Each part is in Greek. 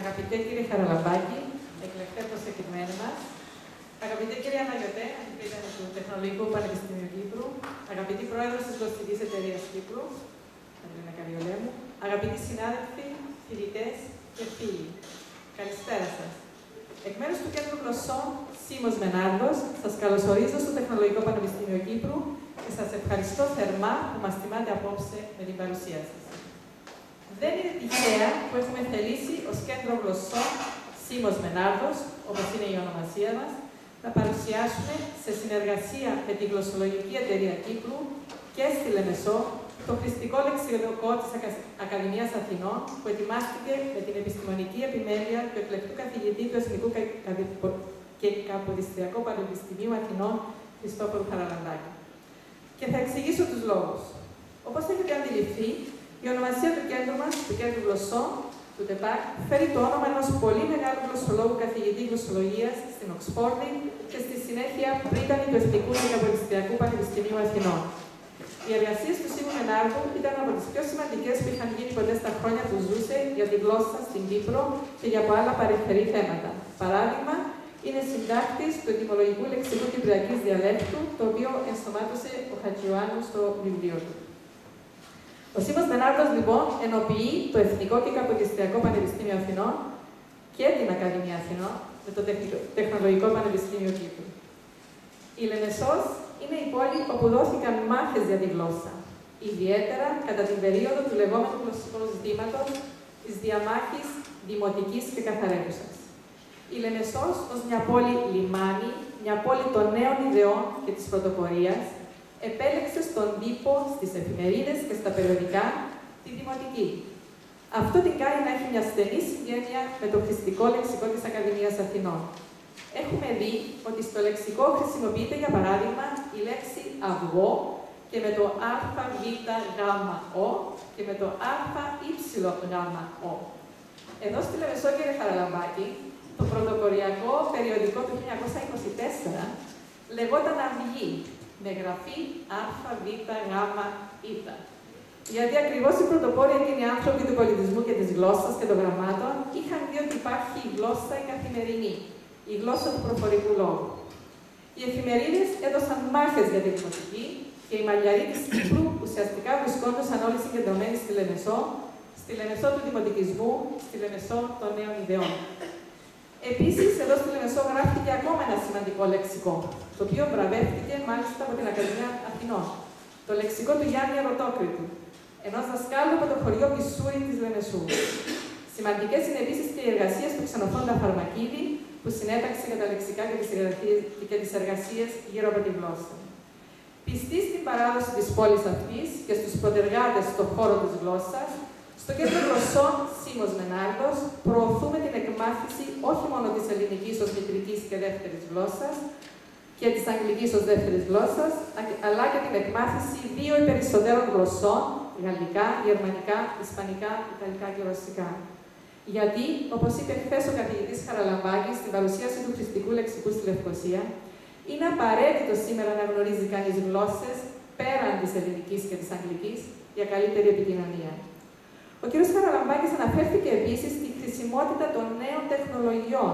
Αγαπητέ κύριε Χαραλαμπάκη, εκλεκτέ προσκεκλημένοι μας, αγαπητέ κύριε Αναγιωτέ, αντιπρίτανη του Τεχνολογικού Πανεπιστημίου Κύπρου, αγαπητή πρόεδρος της Γλωσσικής Εταιρείας Κύπρου, Αντρίνα Καριολέμου, αγαπητοί συνάδελφοι, φοιτητές και φίλοι, καλησπέρα σας. Εκ μέρους του Κέντρου Γλωσσών Σίμος Μενάρδος, σας καλωσορίζω στο Τεχνολογικό Πανεπιστήμιο Κύπρου και σας ευχαριστώ θερμά που μας τιμάτε απόψε με την παρουσία σας. Δεν είναι τυχαία που έχουμε θελήσει ως Κέντρο Γλωσσών Σίμος Μενάρδος, όπως είναι η ονομασία μας, να παρουσιάσουμε σε συνεργασία με τη Γλωσσολογική Εταιρεία Κύπρου και στη Λεμεσό το χρηστικό λεξιολογικό της Ακαδημίας Αθηνών, που ετοιμάστηκε με την επιστημονική επιμέλεια του εκλεκτού καθηγητή του Εθνικού και Καποδιστριακού Πανεπιστημίου Αθηνών, Χριστόφορου Χαραλαμπάκη. Και θα εξηγήσω τους λόγους. Όπως έχετε αντιληφθεί, η ονομασία του κέντρου μας, του Κέντρου Γλωσσών, του ΤΕΠΑΚ, φέρει το όνομα ενός πολύ μεγάλου γλωσσολόγου καθηγητή γλωσσολογίας στην Οξφόρδη και στη συνέχεια πρίτανη του Εθνικού και Καποδιστριακού Πανεπιστημίου Αθηνών. Οι εργασίες του Σίμου Μενάρδου ήταν από τις πιο σημαντικές που είχαν γίνει ποτέ στα χρόνια που ζούσε για τη γλώσσα στην Κύπρο και για άλλα παρεμφερή θέματα. Παράδειγμα, είναι συντάκτης του ετυμολογικού λεξικού κυπριακής διαλέκτου, το οποίο ενσωμάτωσε ο Χατζιωάννου στο βιβλίο του. Ο Σίμος Μενάρδος, λοιπόν, ενοποιεί το Εθνικό και Καποδιστριακό Πανεπιστήμιο Αθηνών και την Ακαδημία Αθηνών με το Τεχνολογικό Πανεπιστήμιο Κύπρου. Η Λεμεσός είναι η πόλη όπου δόθηκαν μάχες για τη γλώσσα, ιδιαίτερα κατά την περίοδο του λεγόμενου γλωσσικού ζητήματος της διαμάχης δημοτικής και καθαρέτουσας. Η Λεμεσός ως μια πόλη λιμάνι, μια πόλη των νέων ιδεών και της πρωτοπορίας, επέλεξε στον τύπο, στις εφημερίδες και στα περιοδικά τη δημοτική. Αυτό την κάνει να έχει μια στενή συγγένεια με το χρηστικό λεξικό της Ακαδημίας Αθηνών. Έχουμε δει ότι στο λεξικό χρησιμοποιείται, για παράδειγμα, η λέξη αυγό και με το αβγο και με το αygο. Εδώ στη Λεμεσό, κύριε Χαραλαμπάκη, το πρωτοποριακό περιοδικό του 1924 λεγόταν Αυγή, με γραφή αβγγ. Γιατί ακριβώς οι πρωτοπόροι εκείνοι άνθρωποι του πολιτισμού και της γλώσσας και των γραμμάτων είχαν δει ότι υπάρχει η γλώσσα η καθημερινή, η γλώσσα του προφορικού λόγου. Οι εφημερίδες έδωσαν μάχες για τη δημοτική και οι μαλλιαροί της Κύπρου ουσιαστικά βρισκόντουσαν όλοι συγκεντρωμένοι στη Λεμεσό του δημοτικισμού, στη Λεμεσό των νέων ιδεών. Επίσης, εδώ στη Λεμεσό γράφτηκε ακόμα ένα σημαντικό λεξικό, το οποίο βραβεύτηκε μάλιστα από την Ακαδημία Αθηνών. Το λεξικό του Γιάννη Ερωτόκριτου, ενός δασκάλου από το χωριό Πισούρη της Λεμεσού. Σημαντικές είναι επίσης και οι εργασίες του Ξενοφόντα Φαρμακίδη, που συνέταξε για τα λεξικά και τις εργασίες γύρω από τη γλώσσα. Πιστοί στην παράδοση της πόλης αυτής και στους προτεργάτες στον χώρο της γλώσσας, στο Κέντρο Γλωσσών Σίμος Μενάρδος προωθούμε την εκμάθηση όχι μόνο της ελληνικής ως μητρικής και δεύτερης γλώσσας και της αγγλικής ως δεύτερης γλώσσας, αλλά και την εκμάθηση δύο ή περισσότερων γλωσσών, γαλλικά, γερμανικά, ισπανικά, ιταλικά και ρωσικά. Γιατί, όπως είπε χθες ο καθηγητής Χαραλαμπάκης στην παρουσίαση του χρηστικού λεξικού στη Λευκοσία, είναι απαραίτητο σήμερα να γνωρίζει κανείς γλώσσες πέραν της ελληνικής και της αγγλικής για καλύτερη επικοινωνία. Ο κ. Χαραλαμπάκης αναφέρθηκε επίσης στη χρησιμότητα των νέων τεχνολογιών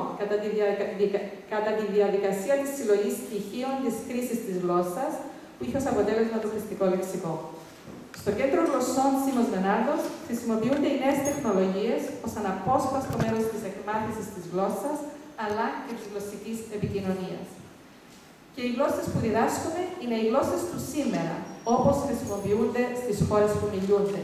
κατά τη διαδικασία της συλλογής στοιχείων της χρήσης της γλώσσας, που είχε ως αποτέλεσμα το χρηστικό λεξικό. Στο Κέντρο Γλωσσών Σίμος Μενάρδος χρησιμοποιούνται οι νέες τεχνολογίες ως αναπόσπαστο μέρος της εκμάθησης της γλώσσας, αλλά και της γλωσσικής επικοινωνίας. Και οι γλώσσες που διδάσκουμε είναι οι γλώσσες του σήμερα, όπως χρησιμοποιούνται στις χώρες που μιλούνται.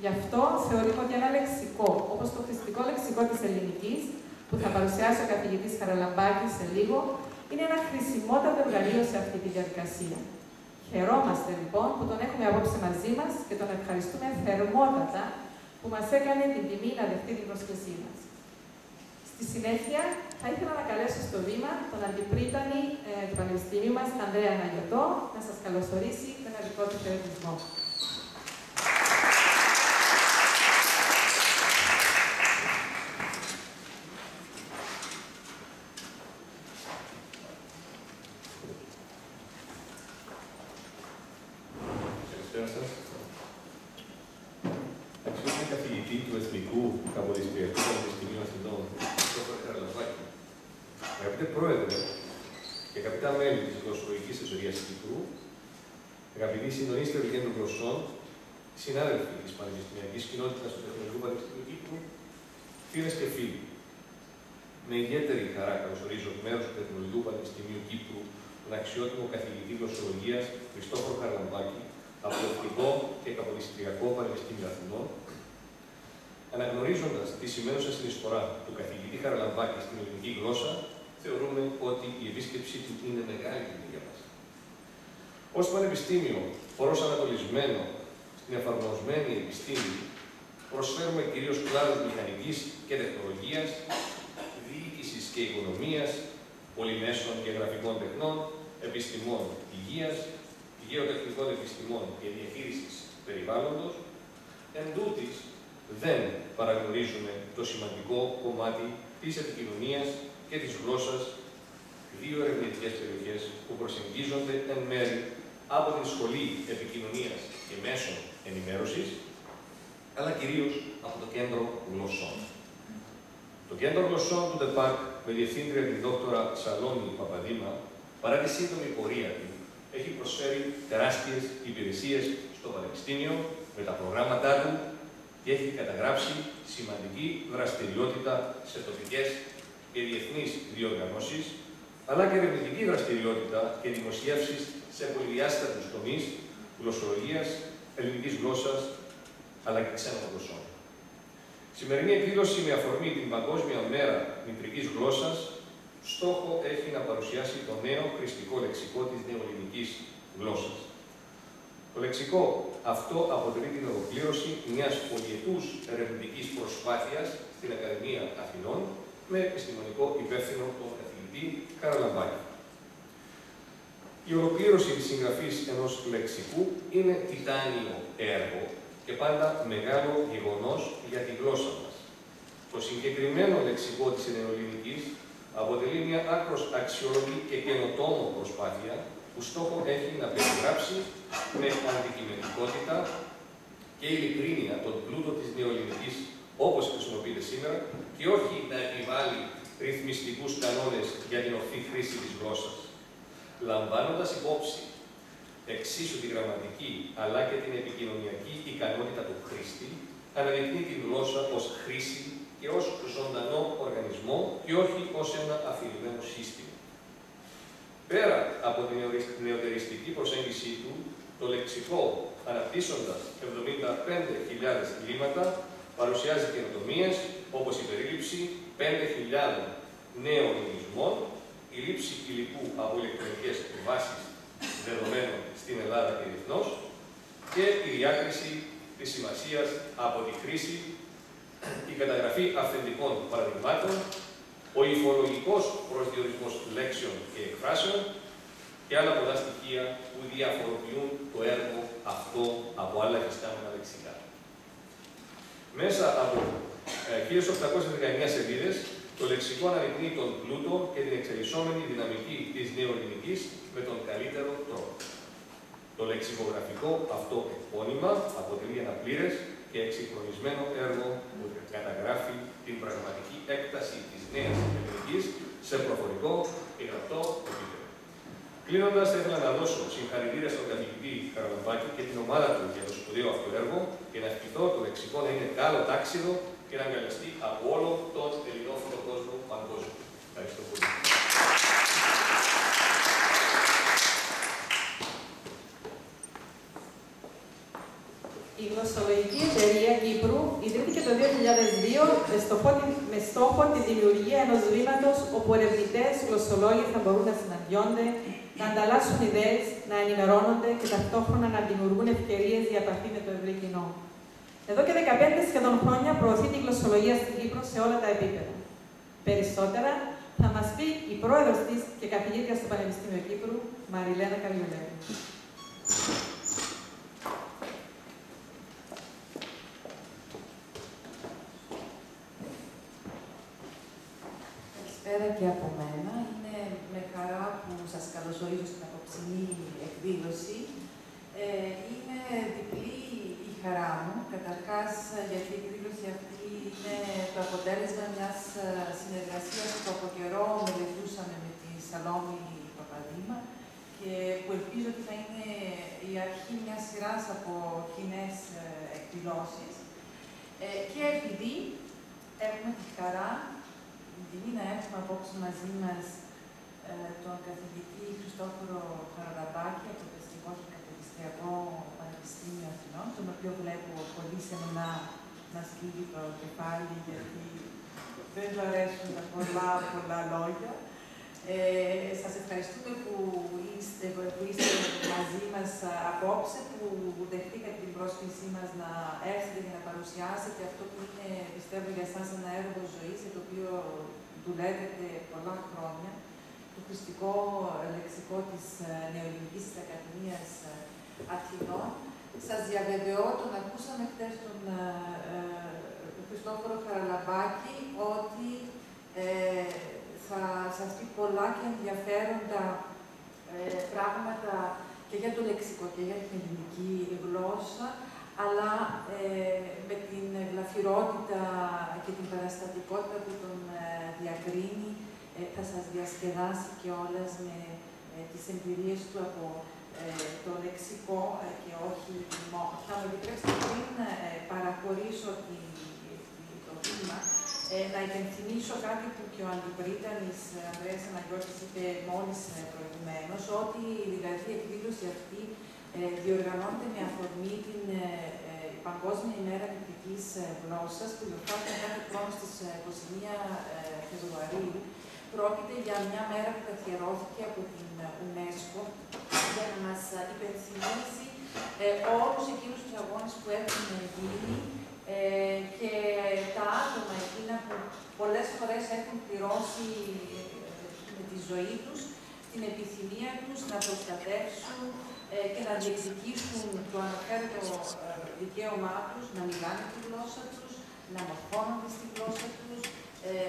Γι' αυτό θεωρούμε ότι ένα λεξικό, όπως το χρηστικό λεξικό της ελληνικής, που θα παρουσιάσει ο καθηγητής Χαραλαμπάκης σε λίγο, είναι ένα χρησιμότατο εργαλείο σε αυτή τη διαδικασία. Χαιρόμαστε λοιπόν που τον έχουμε απόψε μαζί μας και τον ευχαριστούμε θερμότατα που μας έκανε την τιμή να δεχτεί την πρόσκλησή μας. Στη συνέχεια, θα ήθελα να καλέσω στο βήμα τον αντιπρίτανη του Πανεπιστημίου μας, Ανδρέα Αναγιωτό, να σας καλωσορίσει με ένα δικό του χαιρετισμό. Αξιότιμη καθηγητή του Εθνικού Καποδιστριακού Πανεπιστημίου Πρόεδρε και αγαπητά μέλη της Γλωσσολογικής Εταιρείας Κύπρου, αγαπητοί συντονίστες των γλωσσών, συνάδελφοι της πανεπιστημιακής κοινότητας του Τεχνολογικού Πανεπιστημίου Κύπρου, φίλες και φίλοι, με ιδιαίτερη χαρά καλωσορίζω εκ μέρους του Τεχνολογικού Πανεπιστημίου Κύπρου τον αξιότιμο καθηγητή γλωσσολογίας Χριστόφορο Χαραλαμπάκη από το Εθνικό και Καποδιστριακό Πανεπιστήμιο Αθηνών, αναγνωρίζοντας τη σημαίνουσα συνεισφορά του καθηγητή Χαραλαμπάκη στην ελληνική γλώσσα, θεωρούμε ότι η επίσκεψή του είναι μεγάλη τιμή για μας. Ως πανεπιστήμιο προσανατολισμένο στην εφαρμοσμένη επιστήμη, προσφέρουμε κυρίως κλάδους μηχανικής και τεχνολογίας, διοίκησης και οικονομίας, πολυμέσων και γραφικών τεχνών, επιστημών υγείας, γεωτεχνικών επιστημών και διαχείρισης περιβάλλοντος. Εν τούτης, δεν παραγνωρίζουμε το σημαντικό κομμάτι της επικοινωνίας και της γλώσσας, δύο ερευνητικές περιοχές που προσεγγίζονται εν μέρει από την Σχολή Επικοινωνίας και Μέσων Ενημέρωσης, αλλά κυρίως από το Κέντρο Γλωσσών. Το Κέντρο Γλωσσών του ΤΕΠΑΚ, με διευθύντρια την δόκτωρα Σαλόνη Παπαδήμα, παρά τη σύντομη πορεία του, έχει προσφέρει τεράστιες υπηρεσίες στο Πανεπιστήμιο με τα προγράμματά του και έχει καταγράψει σημαντική δραστηριότητα σε τοπικές και διεθνείς διοργανώσεις, αλλά και ερευνητική δραστηριότητα και δημοσιεύσεις σε πολυδιάστατους τομείς γλωσσολογίας, ελληνικής γλώσσας, αλλά και ξένων γλωσσών. Σημερινή εκδήλωση, με αφορμή την Παγκόσμια Μέρα Μητρικής Γλώσσας, στόχο έχει να παρουσιάσει το νέο χρηστικό λεξικό της νεοελληνικής γλώσσας. Το λεξικό αυτό αποτελεί την ολοκλήρωση μιας πολυετούς ερευνητικής προσπάθειας στην Ακαδημία Αθηνών, με επιστημονικό υπεύθυνο τον καθηγητή Χαραλαμπάκη. Η ολοκλήρωση της συγγραφής ενός λεξικού είναι τιτάνιο έργο και πάντα μεγάλο γεγονός για τη γλώσσα μας. Το συγκεκριμένο λεξικό της νεοελληνικής αποτελεί μια άκρως αξιόλογη και καινοτόμο προσπάθεια που στόχο έχει να περιγράψει με αντικειμενικότητα και ειλικρίνεια τον πλούτο της νεοελληνικής όπως χρησιμοποιείται σήμερα και όχι να επιβάλλει ρυθμιστικούς κανόνες για την ορθή χρήση της γλώσσας. Λαμβάνοντας υπόψη εξίσου τη γραμματική αλλά και την επικοινωνιακή ικανότητα του χρήστη, αναδεικνύει τη γλώσσα ως χρήση και ως ζωντανό οργανισμό και όχι ως ένα αφηρημένο σύστημα. Πέρα από την νεωτεριστική προσέγγιση του, το λεξικό, αναπτύσσοντας 75.000 λύματα, παρουσιάζει καινοτομίες όπως η περίληψη 5.000 νέων υλισμών, η λήψη υλικού από ηλεκτρονικές βάσεις δεδομένων στην Ελλάδα και διεθνώς και η διάκριση της σημασίας από τη χρήση, η καταγραφή αυθεντικών παραδειγμάτων, ο υφολογικός προσδιορισμός λέξεων και εκφράσεων και άλλα πολλά στοιχεία που διαφοροποιούν το έργο αυτό από άλλα εφιστάμενα λεξικά. Μέσα από 1.819 σελίδες, το λεξικό αναδεικνύει τον πλούτο και την εξελισσόμενη δυναμική της νεοελληνικής με τον καλύτερο τρόπο. Το λεξικογραφικό αυτό επώνυμα αποτελεί ένα πλήρες και εξυγχρονισμένο έργο που καταγράφει την πραγματική έκταση της νέας ελληνικής σε προφορικό και γραπτό επίπεδο. Κλείνοντας, θα ήθελα να δώσω συγχαρητήρια στον καθηγητή Χαραλαμπάκη και την ομάδα του για το σπουδαίο αυτό έργο και να ευχηθώ το λεξικό να είναι καλό τάξιδο και να αγκαλιαστεί από όλο τον ελληνόφωνο κόσμο παγκόσμιο. Ευχαριστώ πολύ. Η Γλωσσολογική Εταιρεία Κύπρου ιδρύθηκε το 2002 με στόχο τη δημιουργία ενός βήματος όπου ερευνητές, γλωσσολόγοι θα μπορούν να συναντιόνται, να ανταλλάσσουν ιδέες, να ενημερώνονται και ταυτόχρονα να δημιουργούν ευκαιρίες για επαφή με το ευρύ κοινό. Εδώ και 15 σχεδόν χρόνια προωθεί τη γλωσσολογία στην Κύπρο σε όλα τα επίπεδα. Περισσότερα θα μας πει η πρόεδρος της και καθηγήτρια στο Πανεπιστήμιο Κύπρου, Μαριλένα Καριολέου. Καλησπέρα και από μένα. Είναι με χαρά που σας καλωσορίζω στην απόψινή εκδήλωση. Είναι διπλή η χαρά μου. Καταρχάς, γιατί η εκδήλωση αυτή είναι το αποτέλεσμα μιας συνεργασίας που από καιρό μελετούσαμε με Σαλόμη Παπαδήμα και που ελπίζω ότι θα είναι η αρχή μιας σειράς από κοινές εκδηλώσεις. Και επειδή έχουμε τη χαρά, την τιμή να έχουμε απόψε μαζί μας τον καθηγητή Χριστόφορο Χαραλαμπάκη από το Εθνικό και Καποδιστριακό Πανεπιστήμιο Αθηνών, τον οποίο βλέπω πολύ σεμνά να σκύβει το κεφάλι, γιατί δεν του αρέσουν τα πολλά λόγια. Σας ευχαριστούμε που είστε μαζί μας απόψε, που δεχτήκατε την πρόσκλησή μας να έρθετε και να παρουσιάσετε αυτό που είναι, πιστεύω, για εσάς ένα έργο ζωής, για το οποίο δουλεύετε πολλά χρόνια, το χρηστικό λεξικό της Νεοελληνικής Ακαδημίας Αθηνών. Σας διαβεβαιώ, τον ακούσαμε χτες τον Χριστόφορο Χαραλαμπάκη, ότι θα σας πει πολλά και ενδιαφέροντα πράγματα και για το λεξικό και για την ελληνική γλώσσα, αλλά με την γλαφυρότητα και την παραστατικότητα που τον διακρίνει, θα σας διασκεδάσει κιόλας με τις εμπειρίες του από το λεξικό και όχι μόνο. Θα μου επιτρέψετε πριν παραχωρήσω το βήμα, να υπενθυμίσω κάτι που και ο Αντιπρίτανης Ανδρέας Αναγιώτης είπε μόλις προηγουμένως, ότι δηλαδή η εκδήλωση αυτή διοργανώνεται με αφορμή την Παγκόσμια ημέρα μητρικής γλώσσας, που γιορτάζεται κάθε χρόνο στις 21 Φεβρουαρίου. Πρόκειται για μια μέρα που καθιερώθηκε από την UNESCO για να μας υπενθυμίσει όλους εκείνους τους αγώνες που έχουν γίνει και τα άτομα εκείνα που πολλές φορές έχουν πληρώσει με τη ζωή τους την επιθυμία τους να προστατεύσουν και να διεκδικήσουν το αναφέρετο δικαίωμά τους, να μιλάνε τη γλώσσα τους, να μορφώνονται στη γλώσσα τους,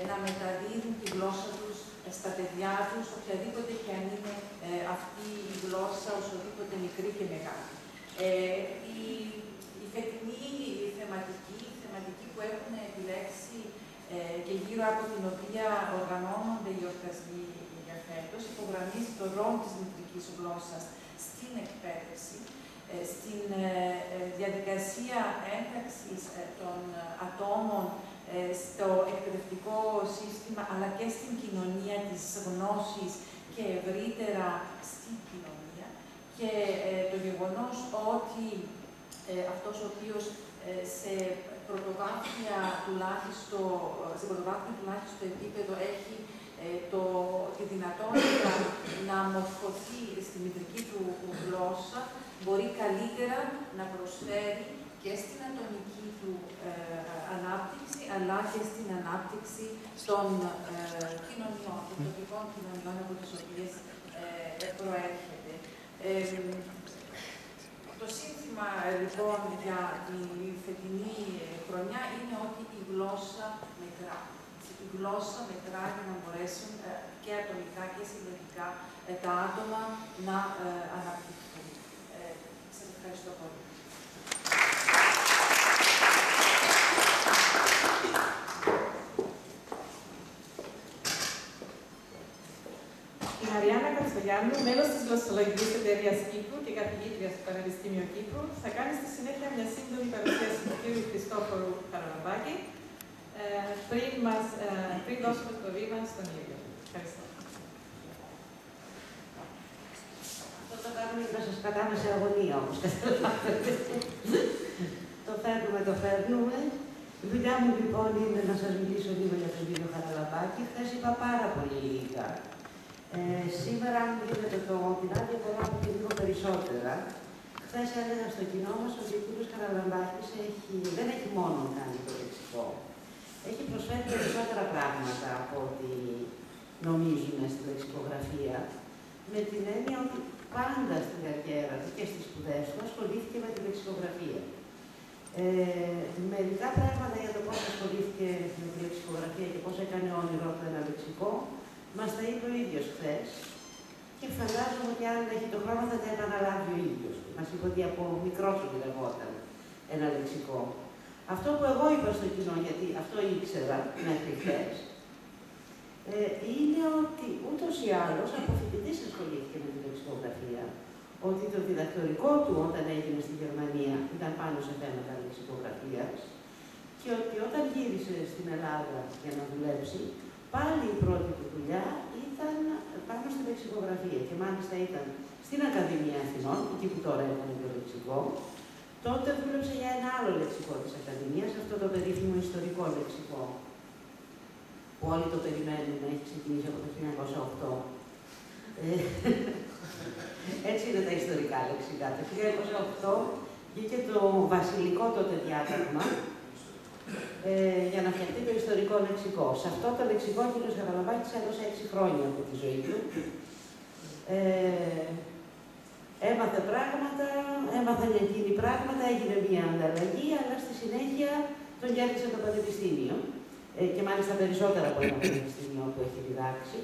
να μεταδίδουν τη γλώσσα τους στα παιδιά τους, οποιαδήποτε και αν είναι αυτή η γλώσσα, οσοδήποτε μικρή και μεγάλη. Η φετινή θεματική που έχουν επιλέξει και γύρω από την οποία οργανώνονται οι εορτασμοί για φέτος, υπογραμμίζει το ρόλο της μητρικής γλώσσας στην εκπαίδευση, στην διαδικασία ένταξης των ατόμων στο εκπαιδευτικό σύστημα, αλλά και στην κοινωνία της γνώσης και ευρύτερα στην κοινωνία. Και το γεγονός ότι αυτός ο οποίος σε πρωτοβάθμια τουλάχιστον επίπεδο έχει τη δυνατότητα να μορφωθεί στη μητρική του γλώσσα, μπορεί καλύτερα να προσφέρει και στην ατομική του ανάπτυξη, αλλά και στην ανάπτυξη των κοινωνιών, των τοπικών κοινωνιών από τις οποίες προέρχεται. Το σύνθημα λοιπόν για τη φετινή χρονιά είναι ότι η γλώσσα μετρά. Η γλώσσα μετρά για να μπορέσουν και ατομικά και συλλογικά τα άτομα να αναπτυχθούν. Σας ευχαριστώ πολύ. Η Μαριάννα Κατσογιάννου, μέλος της Γλωσσολογικής Εταιρείας Κύπρου και καθηγήτρια στο Πανεπιστήμιο Κύπρου, θα κάνει στη συνέχεια μια σύντομη παρουσίαση του κ. Χριστόφορου Χαραλαμπάκη, πριν δώσουμε το βήμα στον ίδιο. Ευχαριστώ. Αυτό το κάνουμε να σας πατάμε σε αγωνία όμως. Το φέρνουμε. Η δουλειά μου λοιπόν είναι να σας μιλήσω λίγο για τον κύριο Χαραλαμπάκη. Χθες είπα πάρα πολύ λίγα. Σήμερα, αν μου δίνετε την άδεια, μπορώ να πω και λίγο περισσότερα. Χθες έλεγα στο κοινό μας ότι ο κύριος Χαραλαμπάκης δεν έχει μόνο κάνει το λεξικό. Έχει προσφέρει περισσότερα πράγματα από ό,τι νομίζουμε στη λεξικογραφία, με την έννοια ότι πάντα στην καριέρα του και στις σπουδές του ασχολήθηκε με τη λεξικογραφία. Μερικά πράγματα για το πώς ασχολήθηκε με τη λεξικογραφία και πώς έκανε όνειρο από ένα λεξικό, μας τα είπε ο ίδιος χθες και φαντάζομαι ότι αν έχει το χρόνο θα τα επαναλάβει ο ίδιος. Μας είπε ότι από μικρός ονειρευόταν ένα λεξικό. Αυτό που εγώ είπα στο κοινό, γιατί αυτό ήξερα μέχρι χθες, είναι ότι ούτως ή άλλως από φοιτητής ασχολήθηκε με τη λεξικογραφία, ότι το διδακτορικό του όταν έγινε στη Γερμανία ήταν πάνω σε θέματα λεξικογραφίας και ότι όταν γύρισε στην Ελλάδα για να δουλέψει, πάλι η πρώτη του δουλειά ήταν πάνω στη λεξικογραφία και μάλιστα ήταν στην Ακαδημία Αθηνών, εκεί που τώρα έκανε το λεξικό. Τότε δούλεψε για ένα άλλο λεξικό της Ακαδημίας, αυτό το περίφημο ιστορικό λεξικό, που όλοι το περιμένουν να έχει ξεκινήσει από το 1908. Έτσι είναι τα ιστορικά λεξικά. Το 1908 βγήκε το βασιλικό τότε διάταγμα για να φτιαχτεί το ιστορικό λεξικό. Σε αυτό το λεξικό ο κ. Χαραλαμπάκης έδωσε 6 χρόνια από τη ζωή του. Έμαθε πράγματα, έμαθαν εκείνοι πράγματα, έγινε μια ανταλλαγή, αλλά στη συνέχεια τον κέρδισε το Πανεπιστήμιο. Και μάλιστα περισσότερα από ένα πανεπιστήμιο που έχει διδάξει.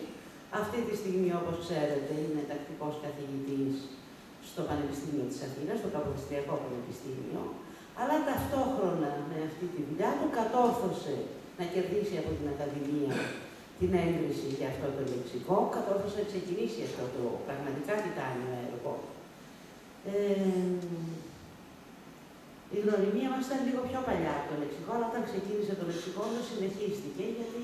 Αυτή τη στιγμή, όπως ξέρετε, είναι τακτικός καθηγητής στο Πανεπιστήμιο της Αθήνας, στο Καποδιστριακό Πανεπιστήμιο, αλλά ταυτόχρονα με αυτή τη δουλειά του κατόρθωσε να κερδίσει από την Ακαδημία την έγκριση για αυτό το λεξικό, κατόρθωσε να ξεκινήσει αυτό το πραγματικά τιτάνιο έργο. Η γνωριμία μας ήταν λίγο πιο παλιά από το λεξικό, αλλά όταν ξεκίνησε το λεξικό το συνεχίστηκε, γιατί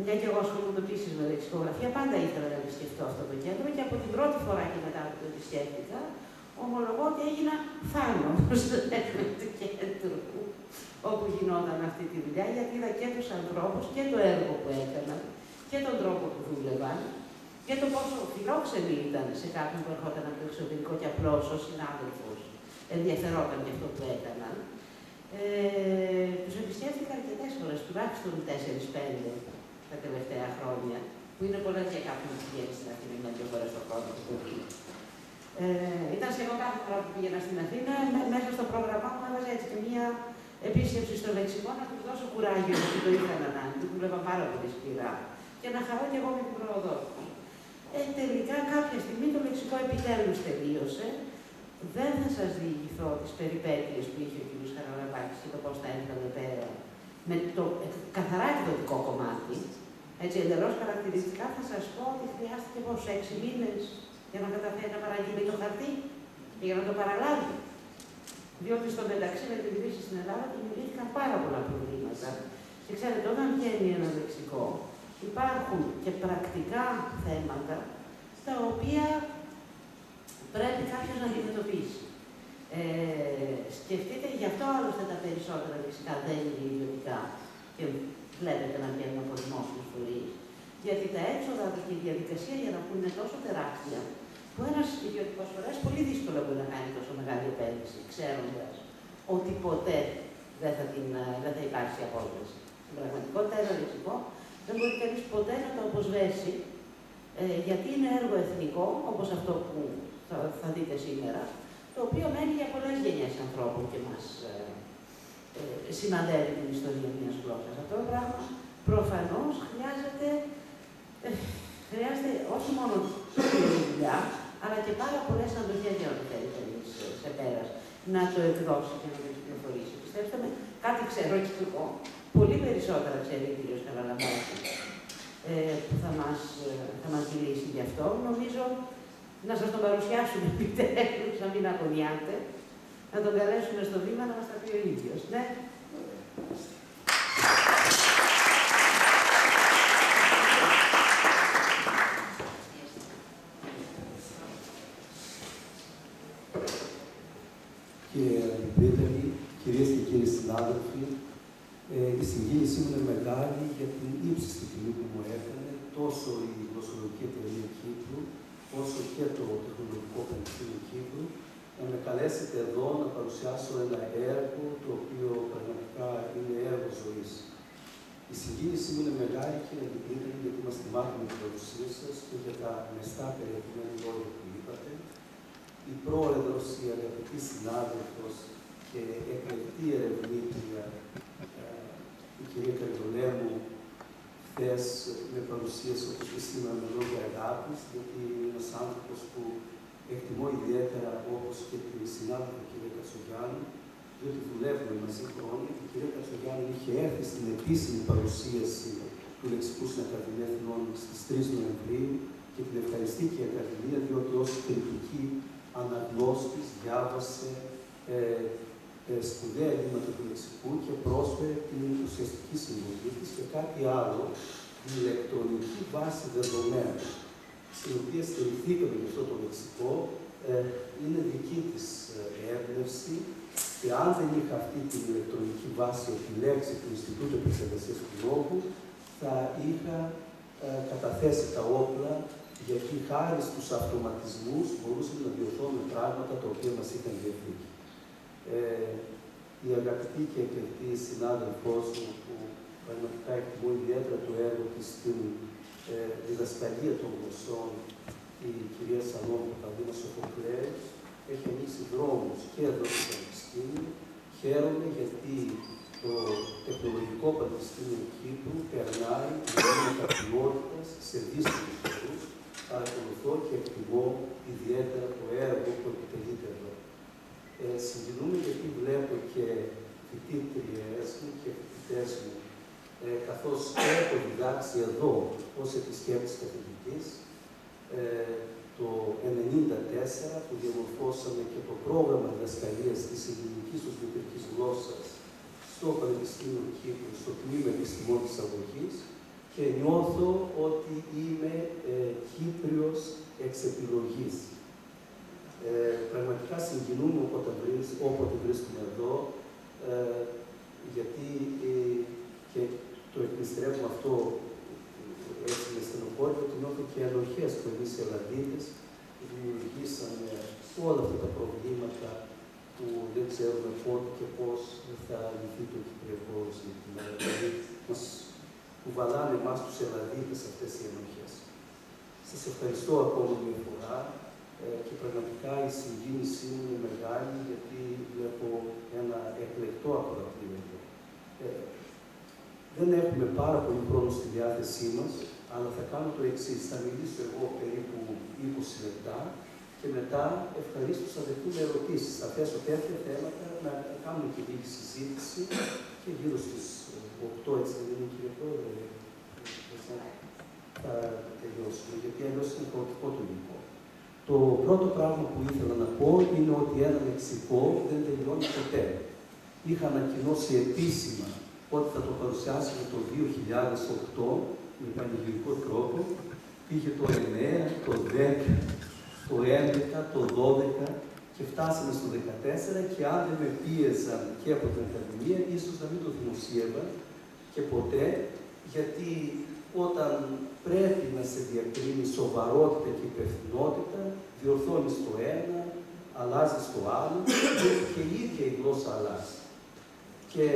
μια και εγώ ασχολούμαι επίσης με λεξικογραφία, πάντα ήθελα να επισκεφτώ αυτό το κέντρο και από την πρώτη φορά και μετά που το επισκέφτηκα, ομολογώ ότι έγινα φάνος του κέντρου όπου γινόταν αυτή τη δουλειά, γιατί είδα και τους ανθρώπους και το έργο που έκαναν και τον τρόπο που δούλευαν και το πόσο φιλόξενοι ήταν σε κάποιον που ερχόταν από το εξωτερικό και απλώς ως συνάδελφος ενδιαφερόταν για αυτό που έκαναν. Τους επισκέφθηκα αρκετές φορές, τουλάχιστον 4-5 τα τελευταία χρόνια, που είναι πολλές για κάποιον που πηγαίνει στην Αθήνα μια-δυο φορές το χρόνο του πολύ. Ήταν σχεδόν κάθε φορά που πήγαινα στην Αθήνα, μέσα στο πρόγραμμά μου έβαζα έτσι και μια επίσκεψη στο λεξικό να τους δώσω κουράγιο, γιατί το είχαν ανάγκη, δούλευα πάρα πολύ σκληρά, και να χαρώ κι εγώ με την πρόοδό του. Τελικά κάποια στιγμή το λεξικό επιτέλους τελείωσε. Δεν θα σας διηγηθώ τις περιπέτειες που είχε ο κ. Χαραλαμπάκης και το πώς τα έβγαλε πέρα με το καθαρά εκδοτικό κομμάτι. Έτσι, εντελώς χαρακτηριστικά θα σας πω ότι χρειάστηκε πόσο 6 μήνες για να καταφέρει να παραγγείλει το χαρτί και για να το παραλάβει. Διότι στο μεταξύ με την κρίση στην Ελλάδα δημιουργήθηκαν πάρα πολλά προβλήματα. Και ξέρετε, όταν βγαίνει ένα λεξικό, υπάρχουν και πρακτικά θέματα τα οποία πρέπει κάποιος να αντιμετωπίσει. Σκεφτείτε, γι' αυτό άλλωστε τα περισσότερα λεξικά δεν είναι ιδιωτικά και βλέπετε να βγαίνουν από δημόσιους φορείς. Γιατί τα έξοδα και η διαδικασία για να είναι τόσο τεράστια, που ένας ιδιωτικός φορέας πολύ δύσκολο μπορεί να κάνει τόσο μεγάλη επένδυση, ξέροντας ότι ποτέ δεν θα υπάρξει απόσβεση. Στην πραγματικότητα, ένα λεξικό δεν μπορεί κανείς ποτέ να το αποσβέσει, γιατί είναι έργο εθνικό, όπως αυτό που θα δείτε σήμερα, το οποίο μένει για πολλές γενιές ανθρώπων και μας συναντεύει την ιστορία μιας γλώσσας. Αυτό το πράγμα προφανώς χρειάζεται όχι μόνο σκληρή δουλειά, αλλά και πάρα πολλές αντοχές για να το θέλει κανείς σε πέρας, να το εκδώσει και να το κυκλοφορήσει. Πιστέψτε με, κάτι ξέρω και εγώ, πολύ περισσότερα ξέρει ο κ. Χαραλαμπάκης, που θα μας μιλήσει γι' αυτό. Νομίζω να σας τον παρουσιάσουμε επιτέλους, να μην αγωνιάτε, να τον καλέσουμε στο βήμα να μας τα πει ο ίδιος. Ναι. Κύριε Αντιπρίτανη, κυρίες και κύριοι συνάδελφοι, η συγκίνησή μου είναι μεγάλη για την ύψιστη τιμή που μου έκανε τόσο η Γλωσσολογική Εταιρεία Κύπρου, όσο και το Τεχνολογικό Πανεπιστήμιο Κύπρου, να με καλέσετε εδώ να παρουσιάσω ένα έργο το οποίο πραγματικά είναι έργο ζωής. Η συγκίνησή μου είναι μεγάλη, κύριε Αντιπρίτανη, γιατί μας θυμάται την παρουσία σας και για τα μεστά περιεχομένη λόγια που είπατε. Η πρόεδρος, η αγαπητή συνάδελφος και εκλεκτή ερευνήτρια, η κυρία Καριολέμου, χθες με παρουσίασε όπως και σήμερα με λόγια αγάπης, γιατί είναι ένας άνθρωπος που εκτιμώ ιδιαίτερα, όπως και την συνάδελφο κυρία Κατσογιάννου, διότι δουλεύουμε μαζί χρόνια και η κυρία Κατσογιάννου είχε έρθει στην επίσημη παρουσίαση του Λεξικού στην Ακαδημία Αθηνών στις 3 Νοεμβρίου και την ευχαριστεί και η Ακαδημία, διότι ως κριτική αναγνώστης διάβασε σπουδαία ελλείμματα του Λεξικού και πρόσφερε την ουσιαστική συμβολή της και κάτι άλλο, την ηλεκτρονική βάση δεδομένων, στην οποία στηριχθήκαμε για αυτό το λεξικό, είναι δική της έμπνευση και αν δεν είχα αυτή την ηλεκτρονική βάση επιλέξει του Ινστιτούτου Επεξεργασίας του Λόγου, θα είχα καταθέσει τα όπλα, γιατί χάρη στους αυτοματισμούς μπορούσαμε να διορθώνουμε πράγματα τα οποία μας είχαν διαφύγει. Η αγαπητή και εκλεκτή συνάδελφός μου, που πραγματικά εκτιμώ ιδιαίτερα το έργο της στην διδασκαλία των γλωσσών, η κυρία Σαλόμ Παπαδίνα Σοφοκλέου, έχει ανοίξει δρόμους και εδώ στο Πανεπιστήμιο. Χαίρομαι γιατί το Τεχνολογικό Πανεπιστήμιο Κύπρου περνάει με ποιότητας σε δύσκολους χώρους. Παρακολουθώ και εκτιμώ ιδιαίτερα το έργο που επιτελείται εδώ. Συγκινούμε γιατί βλέπω και φοιτήτριες μου και φοιτητές μου, καθώς έχω διδάξει εδώ ως επισκέπτης καθηγητής, το 1994 που διαμορφώσαμε και το πρόγραμμα διδασκαλίας της ελληνικής ως μητρικής γλώσσας στο Πανεπιστήμιο Κύπρου, στο Τμήμα Επιστημών της Αγωγής, και νιώθω ότι είμαι Κύπριος εξ επιλογής. Πραγματικά συγκινούμε όποτε βρίσκομαι εδώ, γιατί και το εκμυστρεύω αυτό έτσι με στενοχώρια, ότι νιώθω και ενοχές που εμείς οι Ελλαδίτες δημιουργήσαμε όλα αυτά τα προβλήματα που δεν ξέρουμε πότε και πώς θα λυθεί το κυπριακό ζήτημα. Δηλαδή, μας κουβαλάνε εμάς τους Ελλαδίτες αυτές οι ενοχές. Σας ευχαριστώ ακόμα μια φορά και πραγματικά η συγκίνησή μου είναι μεγάλη, γιατί βλέπω ένα εκλεκτό ακροατήριο. Δεν έχουμε πάρα πολύ χρόνο στη διάθεσή μας, αλλά θα κάνω το εξής. Θα μιλήσω εγώ περίπου 20 λεπτά και μετά ευχαρίστως θα δεχτούμε ερωτήσεις. Θα θέσω τέτοια θέματα, να κάνουμε και λίγη συζήτηση και γύρω στις 8, έτσι δεν είναι, κύριε Πρόεδρε, θα τελειώσουμε, γιατί αλλιώς είναι χαοτικό το υλικό. Το πρώτο πράγμα που ήθελα να πω είναι ότι ένα λεξικό δεν τελειώνει ποτέ. Είχα ανακοινώσει επίσημα ότι θα το παρουσιάσουμε το 2008 με πανηγυρικό τρόπο. Πήγε το 9, το 10, το 11, το 12 και φτάσαμε στο 14 και αν δεν με πίεζαν και από την Ακαδημία, ίσως να μην το δημοσίευα και ποτέ, γιατί όταν πρέπει να σε διακρίνει σοβαρότητα και υπευθυνότητα, διορθώνεις το ένα, αλλάζεις το άλλο και η ίδια η γλώσσα αλλάζει. Και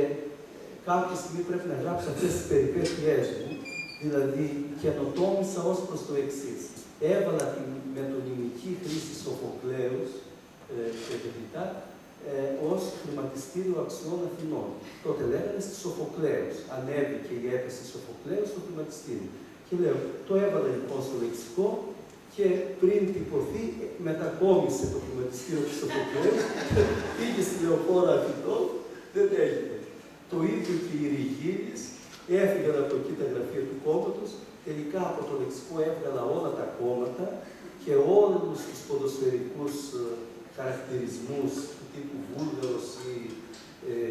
κάποια στιγμή πρέπει να γράψω αυτές τις περιπέτειές μου, δηλαδή καινοτόμησα ως προς το εξής. Έβαλα τη μετωνυμική χρήση Σοφοκλέους και τελικά ως χρηματιστήριο αξιών Αθηνών. Τότε λέγανε στη Σοφοκλέους. Ανέβηκε η έπεση Σοφοκλέους στο χρηματιστήριο. Και λέω, το έβαλα λοιπόν στο λεξικό και πριν τυπωθεί μετακόμισε το χρηματιστήριο της Σοφοκλέους, πήγε στη Λεωφόρα Αθηνών, δεν έγινε. Το ίδιο και οι Ριγίλης, έφυγαν από εκεί τα γραφεία του κόμματος, τελικά από το λεξικό έβγαλα όλα τα κόμματα και όλους τους ποδοσφαιρικούς χαρακτηρισμούς του τύπου Βούλγαρος ή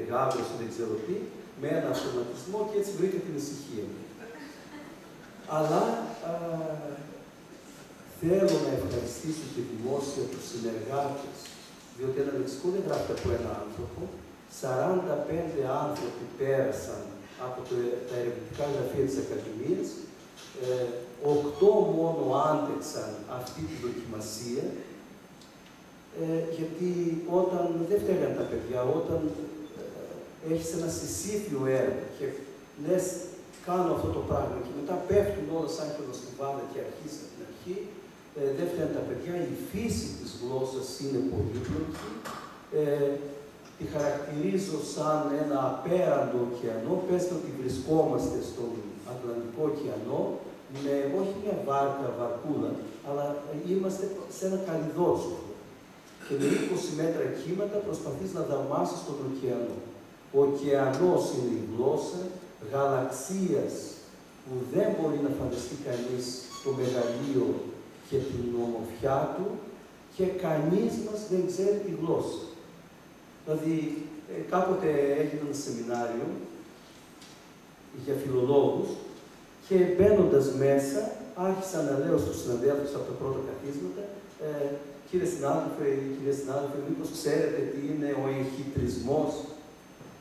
Γάβρος ή δεν ξέρω τι, με ένα αυτοματισμό και έτσι βρήκα την ησυχία μου. Αλλά θέλω να ευχαριστήσω και δημόσια τους συνεργάτες, διότι ένα λεξικό δεν γράφεται από ένα άνθρωπο. 45 άνθρωποι πέρασαν από τα ερευνητικά γραφεία της Ακαδημίας, 8 μόνο άντεξαν αυτή τη δοκιμασία, γιατί όταν δεν φταίγαν τα παιδιά, όταν έχεις ένα συσήφιο έργο και λες κάνω αυτό το πράγμα και μετά πέφτουν όλα σαν χελοστιβάδα και αρχίζει από την αρχή, δεν φταίνουν τα παιδιά, η φύση της γλώσσας είναι πολύπλοκη, τη χαρακτηρίζω σαν ένα απέραντο ωκεανό, πέστε ότι βρισκόμαστε στον Ατλαντικό ωκεανό, με όχι μια βαρκούλα, αλλά είμαστε σε ένα καλλιδόσοφο. Και με 20 μέτρα κύματα προσπαθείς να δαμάσεις τον ωκεανό. Ο ωκεανός είναι η γλώσσα, γαλαξίας που δεν μπορεί να φανταστεί κανείς το μεγαλείο και την ομορφιά του και κανείς μας δεν ξέρει τη γλώσσα. Δηλαδή, κάποτε έγινε ένα σεμινάριο για φιλολόγους και μπαίνοντας μέσα, άρχισα να λέω στους συναδέλφους από τα πρώτα καθίσματα, κύριε συνάδελφε ή κυρία συνάδελφε, μήπως ξέρετε τι είναι ο εγχητρισμός,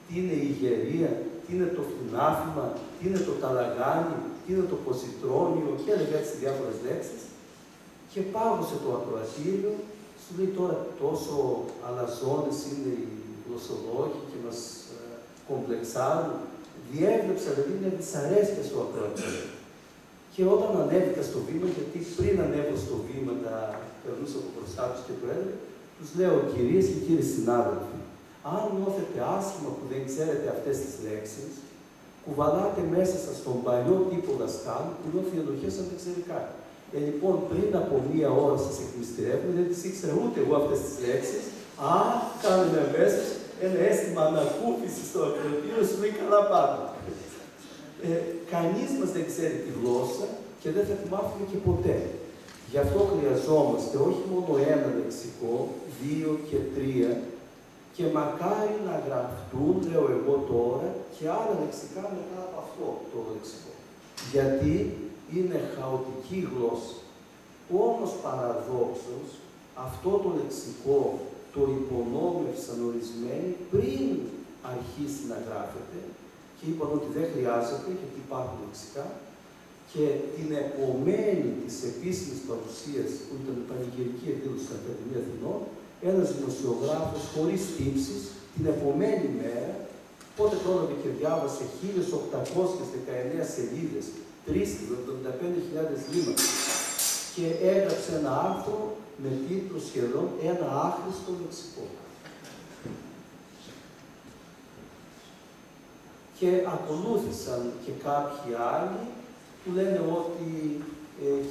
τι είναι η ηγερία, τι είναι το φθινάφημα, τι είναι το ταλαγάνι, τι είναι το ποζιτρόνιο και έλεγα έτσι διάφορες λέξεις. Και πάγωσε το ακροατήριο, σου λέει τώρα τόσο αλαζόνες είναι οι γλωσσολόγοι και μας κομπλεξάρουν. Διέβλεψα δηλαδή μια δυσαρέσκεια στο ακροατήριο. Και όταν ανέβηκα στο βήμα, γιατί πριν ανέβω στο βήμα, τα περνούσα από μπροστά τους και του έλεγα, τους λέω, κυρίες και κύριοι συνάδελφοι, αν νιώθετε άσχημα που δεν ξέρετε αυτές τις λέξεις, κουβαλάτε μέσα σας τον παλιό τύπο δασκάλου που νιώθει ενοχές αν δεν ξέρει κάτι. Λοιπόν, πριν από μία ώρα σας εκμυστηρεύουν, δεν τις ήξερα ούτε εγώ αυτές τις λέξεις. Κάνουμε μέσα ένα αίσθημα ανακούφισης στο ακροατήριο, σου λέει καλά πάμε. Κανείς μας δεν ξέρει τη γλώσσα και δεν θα τη μάθουμε και ποτέ. Γι' αυτό χρειαζόμαστε όχι μόνο ένα λεξικό, 2 και 3, και μακάρι να γραφτούν, λέω εγώ τώρα, και άλλα λεξικά μετά από αυτό το λεξικό. Γιατί είναι χαοτική γλώσσα. Όμως παραδόξως, αυτό το λεξικό το υπονόμευσαν ορισμένοι πριν αρχίσει να γράφεται και είπαν ότι δεν χρειάζεται γιατί υπάρχουν λεξικά και την επομένη της επίσημης παρουσίας που ήταν η πανηγυρική εκδήλωση στην Ακαδημία Αθηνών, ένας δημοσιογράφος χωρίς τύψεις την επομένη μέρα, πότε πρόλαβε και διάβασε 1819 σελίδες, 375.000 λίμματα και έγραψε ένα άρθρο με τίτλο σχεδόν «Ένα άχρηστο λεξικό». Και ακολούθησαν και κάποιοι άλλοι που λένε ότι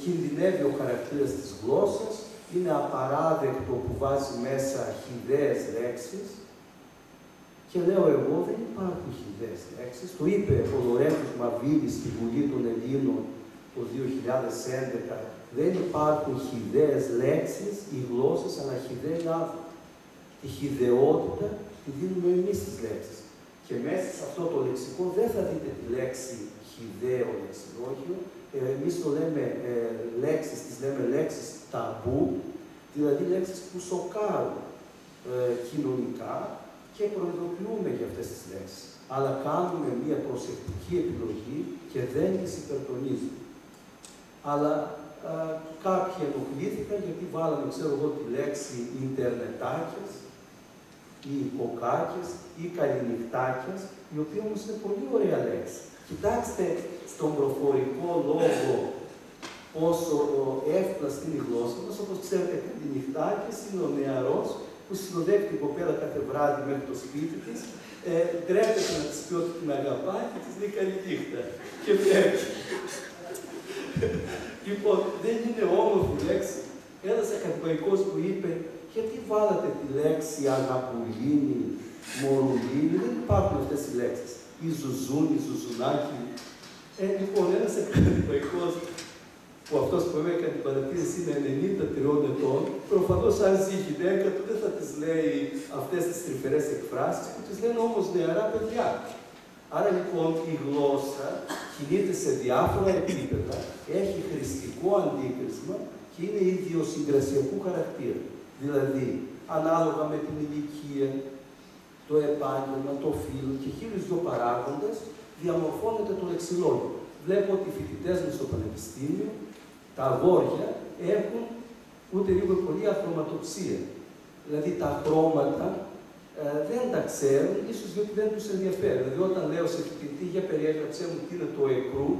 κινδυνεύει ο χαρακτήρας της γλώσσας, είναι απαράδεκτο που βάζει μέσα χυδαίες λέξεις. Και λέω εγώ, δεν υπάρχουν χυδαίες λέξεις. Το είπε ο Λορέντος Μαβίλης στη Βουλή των Ελλήνων το 2011. Δεν υπάρχουν χυδαίες λέξεις ή γλώσσες, αλλά χυδαίοι άνθρωποι. Τη χυδαιότητα τη δίνουμε εμείς τις λέξεις. Και μέσα σε αυτό το λεξικό δεν θα δείτε τη λέξη χυδαίο λεξιλόγιο. Εμείς το λέμε λέξεις, τις λέμε λέξεις ταμπού, δηλαδή λέξεις που σοκάρουν κοινωνικά και προειδοποιούμε για αυτές τις λέξεις. Αλλά κάνουμε μια προσεκτική επιλογή και δεν τις υπερτονίζουμε. Αλλά κάποιοι ενοχλήθηκαν γιατί βάλαμε, ξέρω εγώ, τη λέξη ιντερνετάκες ή κοκάκες ή καληνυχτάκες, η οποία όμως είναι πολύ ωραία λέξη. Κοιτάξτε στον προφορικό λόγο πόσο εύπλαστη είναι η γλώσσα μας, όπως ξέρετε, καληνυχτάκες είναι ο νεαρός που συνοδεύει την κοπέλα κάθε βράδυ μέχρι το σπίτι της, τρέπεται να της πει ότι την αγαπάει και της λέει καληνύχτα. Και βλέπει. Λοιπόν, δεν είναι όμορφη λέξη. Ένας ακαδημαϊκός που είπε, γιατί βάλατε τη λέξη αγαπουλίνη, μορουλίνη, δεν υπάρχουν αυτές οι λέξεις. Ή ζουζούνι, ζουζουνάκι. Λοιπόν, ένας ακαδημαϊκός που αυτός που έκανε την παρατήρηση είναι 93 ετών, προφανώς αν ζει η γυναίκα του δεν θα της λέει αυτές τις τρυφερές εκφράσεις, που τις λένε όμως νεαρά παιδιά. Άρα λοιπόν η γλώσσα κινείται σε διάφορα επίπεδα, έχει χρηστικό αντίκρισμα και είναι ιδιοσυγκρασιακού χαρακτήρα. Δηλαδή, ανάλογα με την ηλικία, το επάγγελμα, το φύλο και 1002 παράγοντες, διαμορφώνεται το λεξιλόγιο. Βλέπω ότι οι φοιτητές μου στο πανεπιστήμιο, τα αγόρια, έχουν ούτε λίγο πολύ αχρωματοψία. Δηλαδή τα χρώματα δεν τα ξέρουν, ίσως διότι δεν τους ενδιαφέρει. Δηλαδή όταν λέω σε φοιτητή, για περιέγραψέ μου τι είναι το εκρού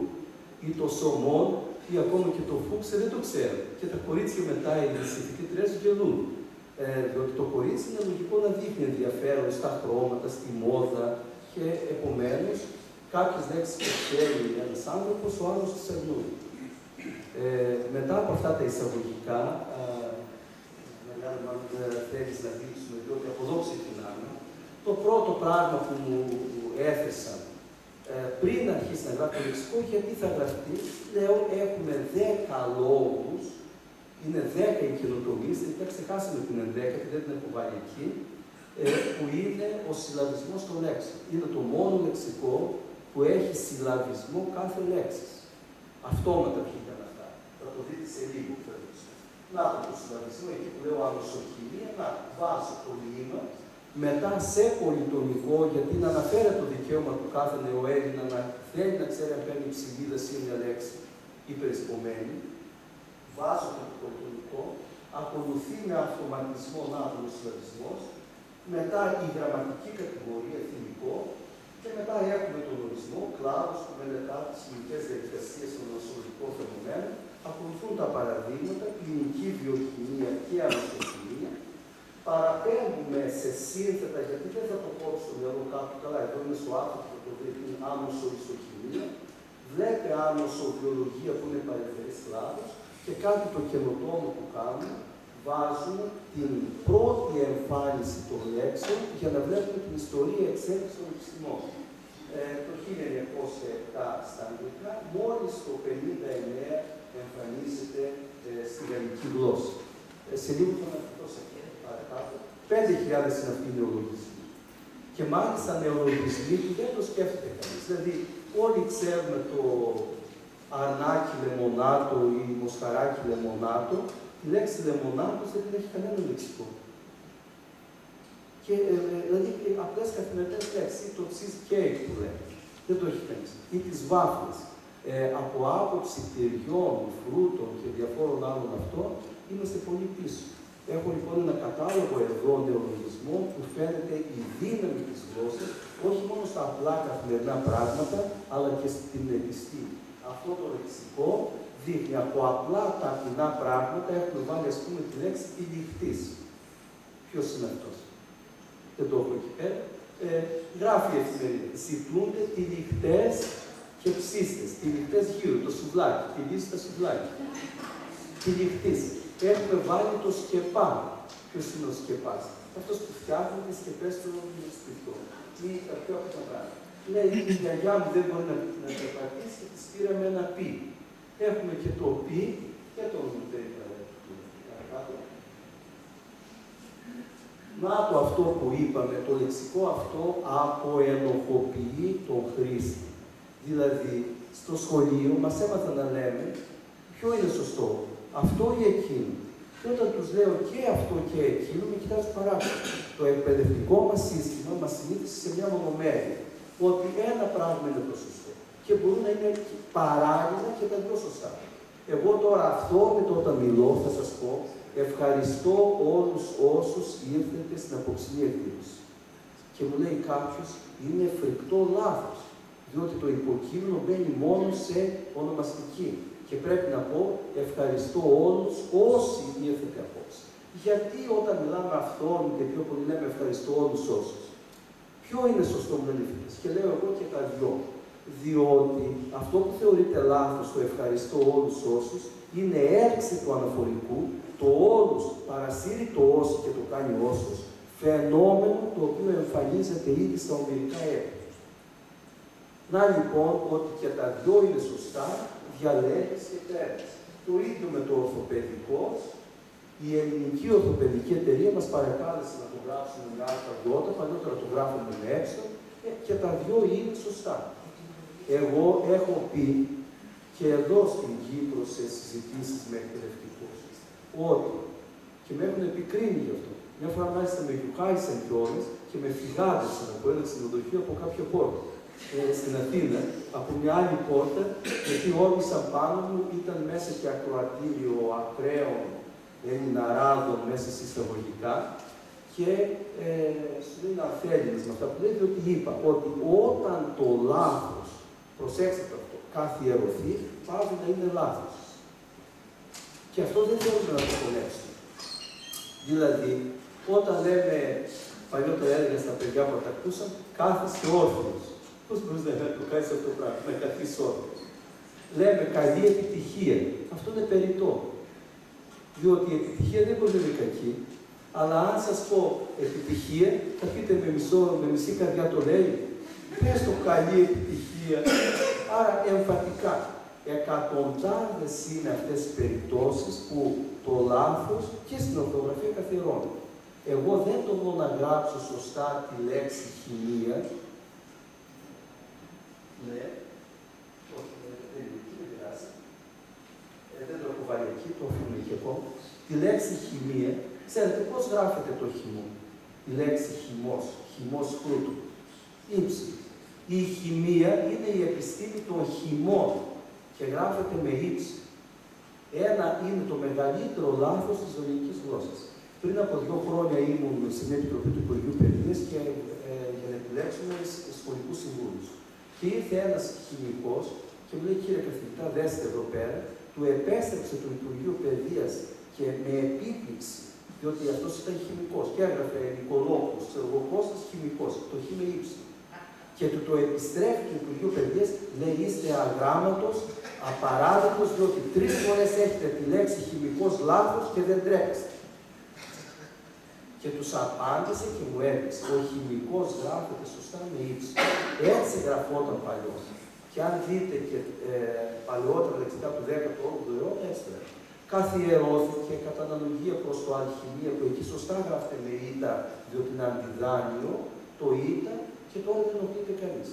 ή το σωμόν ή ακόμα και το φούξε, δεν το ξέρουν. Και τα κορίτσια μετά, οι φοιτητρές γελούν. Διότι το κορίτσι είναι λογικό να δείχνει ενδιαφέρον στα χρώματα, στη μόδα και επομένως κάποιες λέξεις που ξέρει ένας άνθρωπος, ο άλλος τις αγνοεί. Μετά από αυτά τα εισαγωγικά, αν θέλεις να δείξουμε, διότι από εδώ ξεκινάμε, το πρώτο πράγμα που μου έθεσαν πριν αρχίσει να γράφει το λεξικό, γιατί θα γραφτεί, λέω, έχουμε 10 λόγους, είναι 10 οι καινοτομίες, δεν ξεχάσαμε την 11η, δεν την έχω βάλει εκεί, που είναι ο συλλαβισμός των λέξεων. Είναι το μόνο λεξικό που έχει συλλαβισμό κάθε λέξη. Αυτόματα βγήκαν αυτά. Θα το δείτε σε λίγο. Να το συλλαβισμό, εκεί που λέω ανοσοκυλία, να βάζω το λίμα, μετά σε πολυτονικό, γιατί να αναφέρει το δικαίωμα του κάθε νεοέλληνα να θέλει να ξέρει αν παίρνει ψηλίδα ή μια λέξη υπερισπομένη. Βάζω το πολυτονικό, ακολουθεί με αυτοματισμό ο συλλαβισμός, μετά η γραμματική κατηγορία εθνικό και μετά έχουμε τον ορισμό, κλάδος που μελετά τις χημικές διαδικασίες των νοσολογικών φαινομένων, ακολουθούν τα παραδείγματα, κλινική βιοχημία και ανοσοκυλία. Παραπέμπουμε σε σύνθετα, γιατί δεν θα το πω στο μυαλό κάπου καλά, εδώ είναι στο άρθρο που το βρει την άμοσο-ισοχημία. Βλέπε άμοσο-βιολογία που είναι παρεμφερής κλάδος και κάτι το καινοτόμο που κάνουμε, βάζουμε την πρώτη εμφάνιση των λέξεων για να βλέπουμε την ιστορία εξέλιξης των επιστημών. Το 1907 στα αγγλικά, μόλις το 1959 εμφανίζεται στη γαλλική γλώσσα. Σε λίγο θα αναφερθώ σε αυτό, παρακάτω. 5.000 είναι αυτοί οι νεολογισμοί. Και μάλιστα νεολογισμοί που δεν το σκέφτεται κανείς. Δηλαδή, όλοι ξέρουμε το αρνάκι λεμονάτο ή μοσχαράκι λεμονάτο. Η λέξη λεμονάτος δεν έχει κανένα λεξικό. Και δηλαδή, απλές καθημερινές λέξεις, το cheesecake που λέμε, δεν το έχει κανείς. Ή τις βάφλες. Από άποψη τυριών, φρούτων και διαφόρων άλλων αυτών, είμαστε πολύ πίσω. Έχω λοιπόν ένα κατάλογο εδώ νεολογισμών που φαίνεται η δύναμη της γλώσσας, όχι μόνο στα απλά καθημερινά πράγματα, αλλά και στην επιστήμη. Αυτό το λεξικό δείχνει από απλά ταπεινά πράγματα, έχουμε βάλει ας πούμε τη λέξη τυλιχτής. Ποιος είναι αυτός? Δεν το έχω εκεί πέρα. Γράφει η εφημερίδα. Ζητούνται τυλιχτές και ψίστες. Τυλιχτές γύρω, το σουβλάκι. Τυλίσει τα σουβλάκι. Τυλιχτής. Έχουμε βάλει το σκεπά. Ποιος είναι ο σκεπάς? Αυτός που φτιάχνει τις σκεπές του σπιτιού. Ή τα πιο απλά πράγματα. Λέει, η γιαγιά μου δεν μπορεί να περπατήσει και της πήραμε ένα πι. Έχουμε και το πι και το παρακάτω. Να το αυτό που είπαμε, το λεξικό αυτό αποενοχοποιεί τον χρήστη. Δηλαδή, στο σχολείο μας έμαθαν να λέμε ποιο είναι σωστό, αυτό ή εκείνο. Και όταν τους λέω και αυτό και εκείνο, με κοιτάζουν παράπονο. Το εκπαιδευτικό μας σύστημα μας συνήθισε σε μια μονομέρεια. Ότι ένα πράγμα είναι το σωστό. Και μπορούν να είναι παράλληλα και τα δυο σωστά. Εγώ τώρα αυτόματα όταν μιλώ θα σας πω ευχαριστώ όλους όσους ήρθετε στην απόψινή εκδήλωση. Και μου λέει κάποιος, είναι φρικτό λάθος, διότι το υποκείμενο μπαίνει μόνο σε ονομαστική. Και πρέπει να πω ευχαριστώ όλους όσοι ήρθετε απόψε. Γιατί όταν μιλάμε αυτόν και πιο πολύ λέμε ευχαριστώ όλους όσους? Ποιο είναι σωστό μου λένε? Και λέω εγώ και τα δυο. Διότι αυτό που θεωρείται λάθος, το ευχαριστώ όλους όσους, είναι έρξη του αναφορικού, το όλους παρασύρει το όσοι και το κάνει όσους, φαινόμενο το οποίο εμφανίζεται ήδη στα ομηρικά έθνη. Να λοιπόν ότι και τα δυο είναι σωστά, διαλέγεις και παίρνεις. Το ίδιο με το ορθοπαιδικό, η ελληνική ορθοπαιδική εταιρεία μας παρακάλεσε να το γράψουμε με ΑΙ, παλιότερα το γράφουμε με έψο, και τα δυο είναι σωστά. Εγώ έχω πει και εδώ στην Κύπρο σε συζητήσεις με εκπαιδευτικούς ότι, και με έχουν επικρίνει γι' αυτό, μια φορά μάλιστα με γιουχάρισαν κιόλας και με φυγάδισαν από ένα ξενοδοχείο από κάποια πόρτα. Στην Αθήνα, από μια άλλη πόρτα, γιατί όρμησαν πάνω μου, ήταν μέσα και ακροατήριο ακραίων Ελληναράδων μέσα σε εισαγωγικά και σου λέει να θέλεις με αυτά που λέει, διότι είπα ότι όταν το λάθος, προσέξτε αυτό, καθιερωθεί, πάβει να είναι λάθος. Και αυτό δεν θέλουμε να το κολλέψουμε. Δηλαδή, όταν λέμε, παλιότερα έλεγα στα παιδιά που τα ακούσαν, κάθισε όρθιος. Πώς μπορείς να το κάνεις αυτό το πράγμα, να καθίσεις όρθιος? Λέμε καλή επιτυχία. Αυτό είναι περιττό. Διότι η επιτυχία δεν μπορεί να είναι κακή, αλλά αν σας πω επιτυχία, θα πείτε με μισή καρδιά το λέει. πες το καλή επιτυχία. Άρα εμφατικά, εκατοντάδες είναι αυτές οι περιπτώσεις που το λάθος και στην ορθογραφία καθιερώνει. Εγώ δεν τολμώ να γράψω σωστά τη λέξη χημεία. Ναι. Όχι, δεν πειράζει. Δεν το έχω βάλει εκεί, το αφήνω εκεί ακόμα. Τη λέξη χημεία, ξέρετε πώς γράφεται το χυμό. Η λέξη χυμός, χυμός φρούτου. Ήψη. Η χημεία είναι η επιστήμη των χυμών και γράφεται με ύψη. Ένα είναι το μεγαλύτερο λάθος της ελληνικής γλώσσας. Πριν από 2 χρόνια ήμουν στην Επιτροπή του Υπουργείου Παιδείας και για να επιλέξουμε σχολικούς συμβούλους. Και ήρθε ένας χημικός και μου λέει: κύριε καθηγητά, δέστε εδώ πέρα. Του επέστρεψε το Υπουργείο Παιδείας και με επίπληξη, διότι αυτός ήταν χημικός και έγραφε Νικολόπουλος, ξέρω εγώ Κώστας, χημικός, το χ με ύψη. Και του το επιστρέφει το Υπουργείο Παιδείας, λέει: είστε αγράμματος, απαράδεκτος, διότι 3 φορές έχετε τη λέξη χημικός λάθος και δεν τρέπεστε. Και τους απάντησε και μου έδειξε: ο χημικός γράφεται σωστά με ύψη. Έτσι γραφόταν παλιώς. Και αν δείτε και παλαιότερα λεξικά του 18ου αιώνα, έτσι γράφει. Καθιερώθηκε κατά αναλογία προς το αλχημία, που εκεί σωστά γράφεται με ήτα, διότι είναι αντιδάνειο, το ήτα, και τώρα δεν ενοχλείται κανείς.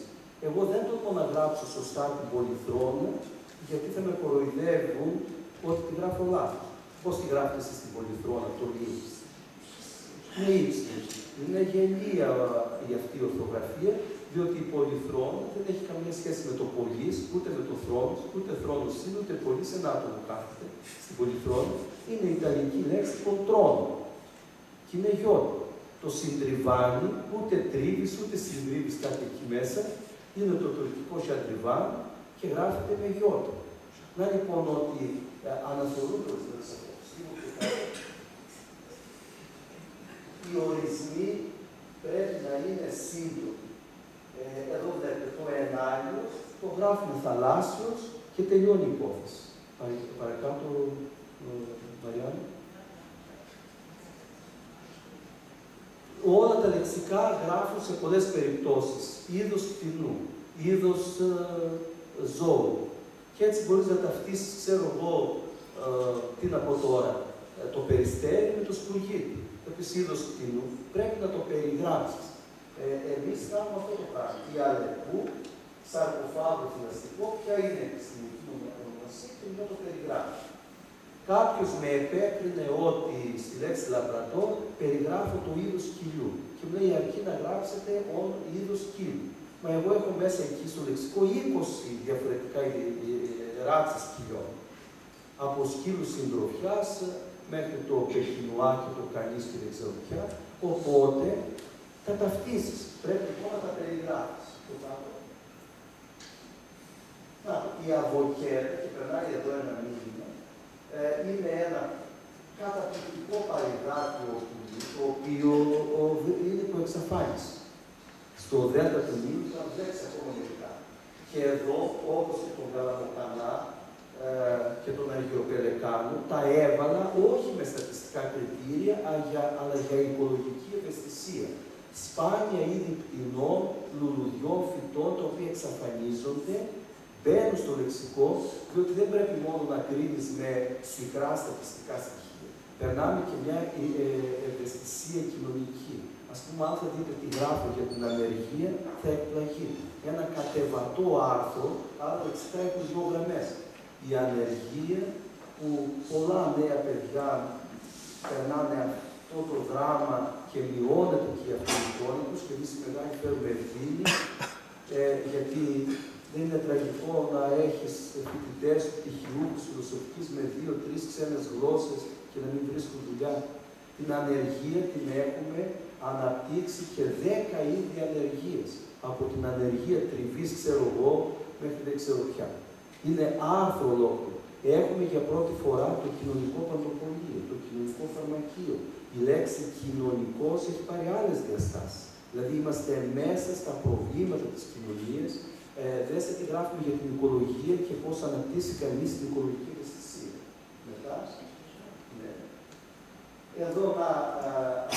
Εγώ δεν τολμώ να γράψω σωστά την πολυθρόνα, γιατί θα με κοροϊδεύουν ότι τη γράφω λάθος. Πώς τη γράφετε εσείς την πολυθρόνα, το λύση. Με ύψη. Είναι γελία η αυτή η ορθογραφία, διότι η πολυθρόνα δεν έχει καμία σχέση με το πολύς, ούτε με το θρόνος, ούτε θρόνος είναι, ούτε πολύς, ένα άτομο κάθεται στην πολυθρόνα. Είναι η ιταλική λέξη πολτρόνο. Και είναι γιώτα. Το συντριβάνι, ούτε τρίβεις, ούτε συντρίβεις κάτι εκεί μέσα. Είναι το τουρκικό σαντριβάνι και γράφεται με γιώτα. Να λοιπόν ότι αναθεωρούνται οι ορισμοί πρέπει να είναι σύντομοι. Εδώ βλέπετε το ενάλιος, το γράφουμε θαλάσσιος και τελειώνει η υπόθεση. Παρακάτω, Μαριάννη. Όλα τα λεξικά γράφουν σε πολλές περιπτώσεις. Είδος κτηνού, είδος ζώου. Και έτσι μπορείς να ταυτίσεις, ξέρω εγώ, τι να πω τώρα, το περιστέρι με το σπουργίτι. Το είδος κτηνού πρέπει να το περιγράψεις. Εμείς κάνουμε αυτό το πράγμα. Η αλεπού, σαρκοφάγο θηλαστικό, ποια είναι η επιστημονική ονομασία και να το περιγράφει. Κάποιος με επέκρινε ότι στη λέξη λαμπραντόρ περιγράφω το είδος σκυλιού. Και μου λέει: αρκεί να γράψετε είδος σκύλου. Μα εγώ έχω μέσα εκεί στο λεξικό 20 διαφορετικά ράτσες σκυλιών. Από σκύλου συντροφιάς μέχρι το πεχινουά και το κανείς και δεν ξέρω πια. Οπότε θα ταυτίσεις. Πρέπει λοιπόν να τα περιγράφεις. Η αβοκέτα, και περνάει εδώ ένα μήνυμα, είναι ένα καταπληκτικό παρεδάτιο το οποίο είναι που εξαφάνισε. Στο δέλτα του Νείλου θα βλέξει ακόμα μερικά. Και εδώ, όπως και τον Καλαμοκανά και τον Αγιοπελεκάνο, τα έβαλα όχι με στατιστικά κριτήρια, αλλά για οικολογική ευαισθησία. Σπάνια είδη πτηνών, λουλουδιών, φυτών, τα οποία εξαφανίζονται, μπαίνουν στο λεξικό, διότι δεν πρέπει μόνο να κρίνεις με σφιχρά στατιστικά στοιχεία. Περνάμε και μια ευαισθησία κοινωνική. Ας πούμε, αν θα δείτε τι γράφω για την ανεργία, θα εκπλαγείτε. Ένα κατεβατό άρθρο, άρα λεξικά έχουν 2 γραμμές. Η ανεργία, που πολλά νέα παιδιά περνάνε αυτό το δράμα και μειώνεται και αυτή η εικόνα τους, και εμείς οι μεγάλοι φέρουμε ευθύνη, γιατί δεν είναι τραγικό να έχεις φοιτητές πτυχιούχους φιλοσοφικής με 2-3 ξένες γλώσσες και να μην βρίσκουν δουλειά. Την ανεργία την έχουμε αναπτύξει και 10 είδη ανεργίες. Από την ανεργία τριβής, ξέρω εγώ, μέχρι δεν ξέρω πια. Είναι άρθρο ολόκληρο. Έχουμε για πρώτη φορά το κοινωνικό παντοπολείο, το κοινωνικό φαρμακείο. Η λέξη κοινωνικός έχει πάρει άλλες διαστάσεις. Δηλαδή είμαστε μέσα στα προβλήματα της κοινωνίας. Δέστε τι γράφουμε για την οικολογία και πώς αναπτύσσει κανείς την οικολογική ευαισθησία. Μετά, ναι. Εδώ να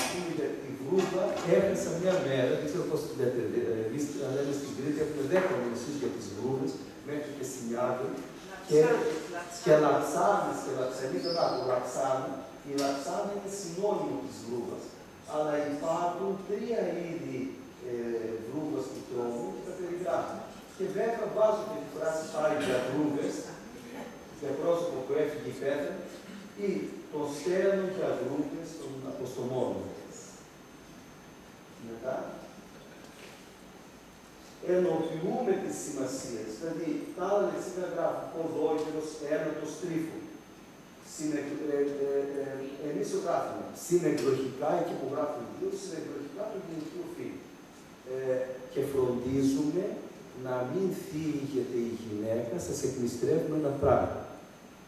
πούμε για τη Λούβα έχασα μια μέρα, δεν ξέρω πώς τη λέτε, εμείς λέμε στην Κρήτη, έχουμε 10 νοσίες για τις λούβες, μέχρι και Σινιάδου, και λαψάνες, και λαψανή, δεν άκου, λαψάνη. Η λαψάνη είναι συνώνυμο της λούβας, αλλά υπάρχουν 3 είδη λούβας του τρόμου και τα περιγράφουν. Και βέβαια βάζω και τη φράση πάλι για λούβες, για πρόσωπο που έφυγε η πέθανε, ή το στέλνω για λούβες των αποστομών. Μετά, ενοποιούμε τις σημασίες, δηλαδή τα άλλα λεξικά γράφουν ποδόκερος, ένατος, τρίφο. Εμείς το γράφουμε συνεκδοχικά, εκεί που γράφουμε δύο, συνεκδοχικά του γενικού οφείλου. Και φροντίζουμε να μην θίγεται η γυναίκα, σας εκμυστρεύουμε ένα πράγμα.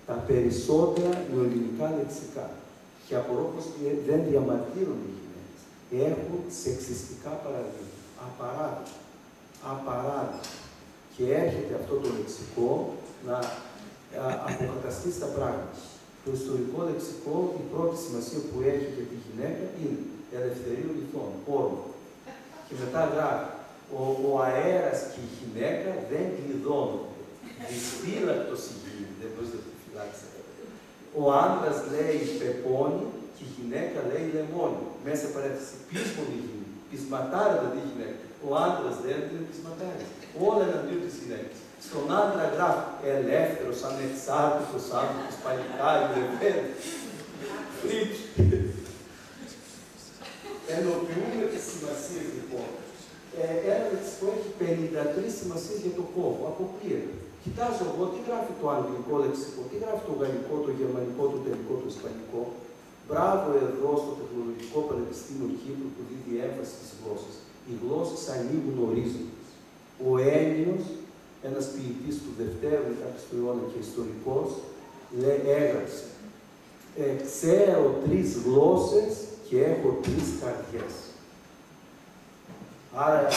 Τα περισσότερα νεοελληνικά λεξικά. Και απορώ πως δεν διαμαρτύρονται οι γυναίκες. Έχουν σεξιστικά παραδείγματα. Απαράδεκτο. Απαράδεκτο. Και έρχεται αυτό το λεξικό να αποκαταστήσει τα πράγματα. Το ιστορικό λεξικό, η πρώτη σημασία που έχει για τη γυναίκα είναι ελευθερίου λιθών, πόρου. Και μετά γράφει, ο αέρας και η γυναίκα δεν κλειδώνονται. Δυσφύλακτος η γη, δεν μπορείς να το φυλάξετε. Ο άντρας λέει πεπόνι και η γυναίκα λέει λεμόνι. Μέσα παρένθεση, πείσμον η γη, πεισματάρα δηλαδή η γυναίκα. Ο άντρας δεν είναι πεισματάρης. Όλα εναντίον της γυναίκας. Στον άντρα γράφει ελεύθερος, ανεξάρτητος άνθρωπος, παλικάρι, ελευθέρος. Φρίτσι. Ενοποιούμε τις σημασίες λοιπόν. Ένα λεξικό έχει 53 σημασίες για το κόβο. Αποκλείεται. Κοιτάζω εγώ τι γράφει το αγγλικό λεξικό, τι γράφει το γαλλικό, το γερμανικό, το τελικό, το ισπανικό. Μπράβο εδώ στο Τεχνολογικό Πανεπιστήμιο Κύπρου που δίδει έμφαση στις γλώσσες. Οι γλώσσες ανοίγουν ορίζοντες. Ο Ένιος, ένας ποιητής του Δευτέρου του αιώνα και ιστορικός, έγραψε «Ξέρω 3 γλώσσες και έχω 3 καρδιές». Άρα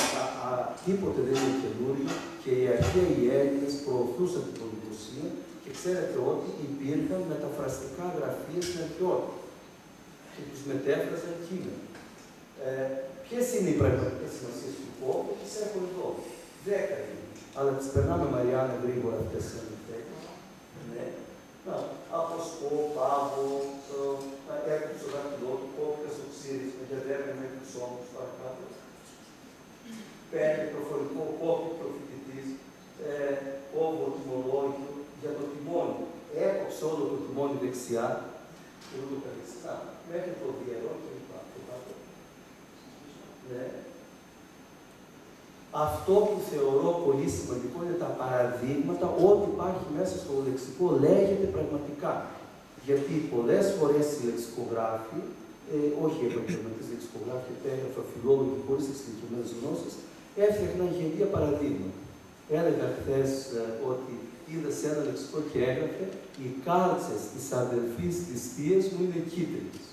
τίποτε δεν είναι καινούριο και οι αρχαίοι Έλληνες προωθούσαν την πολυγλωσσία και ξέρετε ότι υπήρχαν μεταφραστικά γραφεία στην αρχαιότητα και τους μετέφραζαν κείμενα. Ποιες είναι οι πραγματικές σημασίες του κόβου, τις έχω εδώ. 10 είναι. Αλλά τις περνάμε, Μαριάννα, γρήγορα αυτές τις ανοιχτές. Ναι. Αποσκό, πάγο, έρχεται στο δάχτυλό του, κόβηκα στο ξύρισμα, διαδέρνει μέχρι τους ώμους, παρακάτω. 5, προφορικό, κόβει προφητητής, κόβω τιμολόγιο για το τιμόνι. Έκοψε όλο το τιμόνι δεξιά, και ούτω καθεξά, μέχρι το διαιρό και λοιπά. Ναι. Αυτό που θεωρώ πολύ σημαντικό είναι τα παραδείγματα, ό,τι υπάρχει μέσα στο λεξικό λέγεται πραγματικά. Γιατί πολλές φορές οι λεξικογράφοι, όχι οι επαγγελματίες λεξικογράφοι, επέγραφα, φιλόλογοι χωρίς εξειδικευμένες γνώσεις, έφτιαχναν γελία παραδείγματα. Έλεγα χθες ότι είδα σε ένα λεξικό και έγραφε «Οι κάλτσες της αδελφής της θείας μου είναι κίτρινες».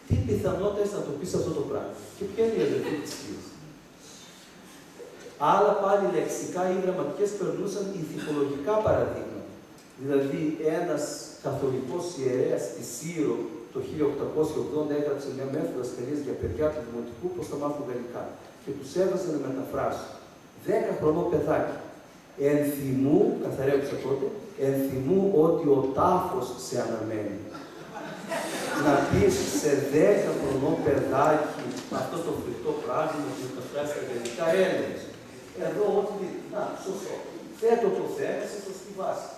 Τι πιθανότητα έχει να το πεις αυτό το πράγμα. Και ποια είναι η αδελφή της θείας. Άλλα πάλι λεξικά ή γραμματικές περνούσαν ηθικολογικά παραδείγματα. Δηλαδή, ένας καθολικός ιερέας στη Σύρο το 1880 έγραψε μια μέθοδο διδασκαλίας για παιδιά του δημοτικού πώς θα μάθουν γαλλικά. Και τους έβαζε να μεταφράσουν. 10 χρονών παιδάκι. Ενθυμού, καθαρέωσα τότε, ενθυμού ότι ο τάφος σε αναμένει. Να πεις σε 10 χρονών παιδάκι αυτό το φρικτό πράγμα που μεταφράσει στα γαλλικά έλεγες. Εδώ ό,τι να, σωστό. Θέτω το θέμα σε σωστή βάση.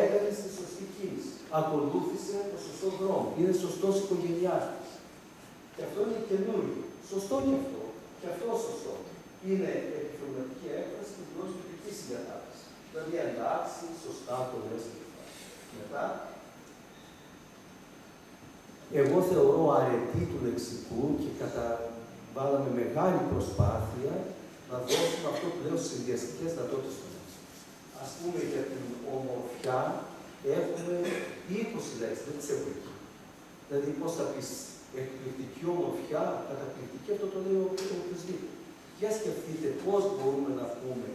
Έκανε τη σωστή κίνηση. Ακολούθησε το σωστό δρόμο. Είναι σωστός οικογενειάρχης. Και αυτό είναι καινούριο. Σωστό και αυτό. Και αυτό σωστό. Είναι επιφυλακτική έκφραση της γνωσιωτικής συγκατάθεσης. Δηλαδή εντάξει, σωστά το λες και αυτά. Μετά, εγώ θεωρώ αρετή του λεξικού και καταβάλαμε μεγάλη προσπάθεια να δώσουμε αυτό που λέω στις συνδυαστικές δυνατότητες του λεξικού. Ας πούμε για την ομορφιά έχουμε 20 λέξεις, δεν τις έχω εκεί. Δηλαδή πώς θα πεις εκπληκτική ομορφιά, καταπληκτική, αυτό το λέει οποιοσδήποτε. Για σκεφτείτε πώς μπορούμε να πούμε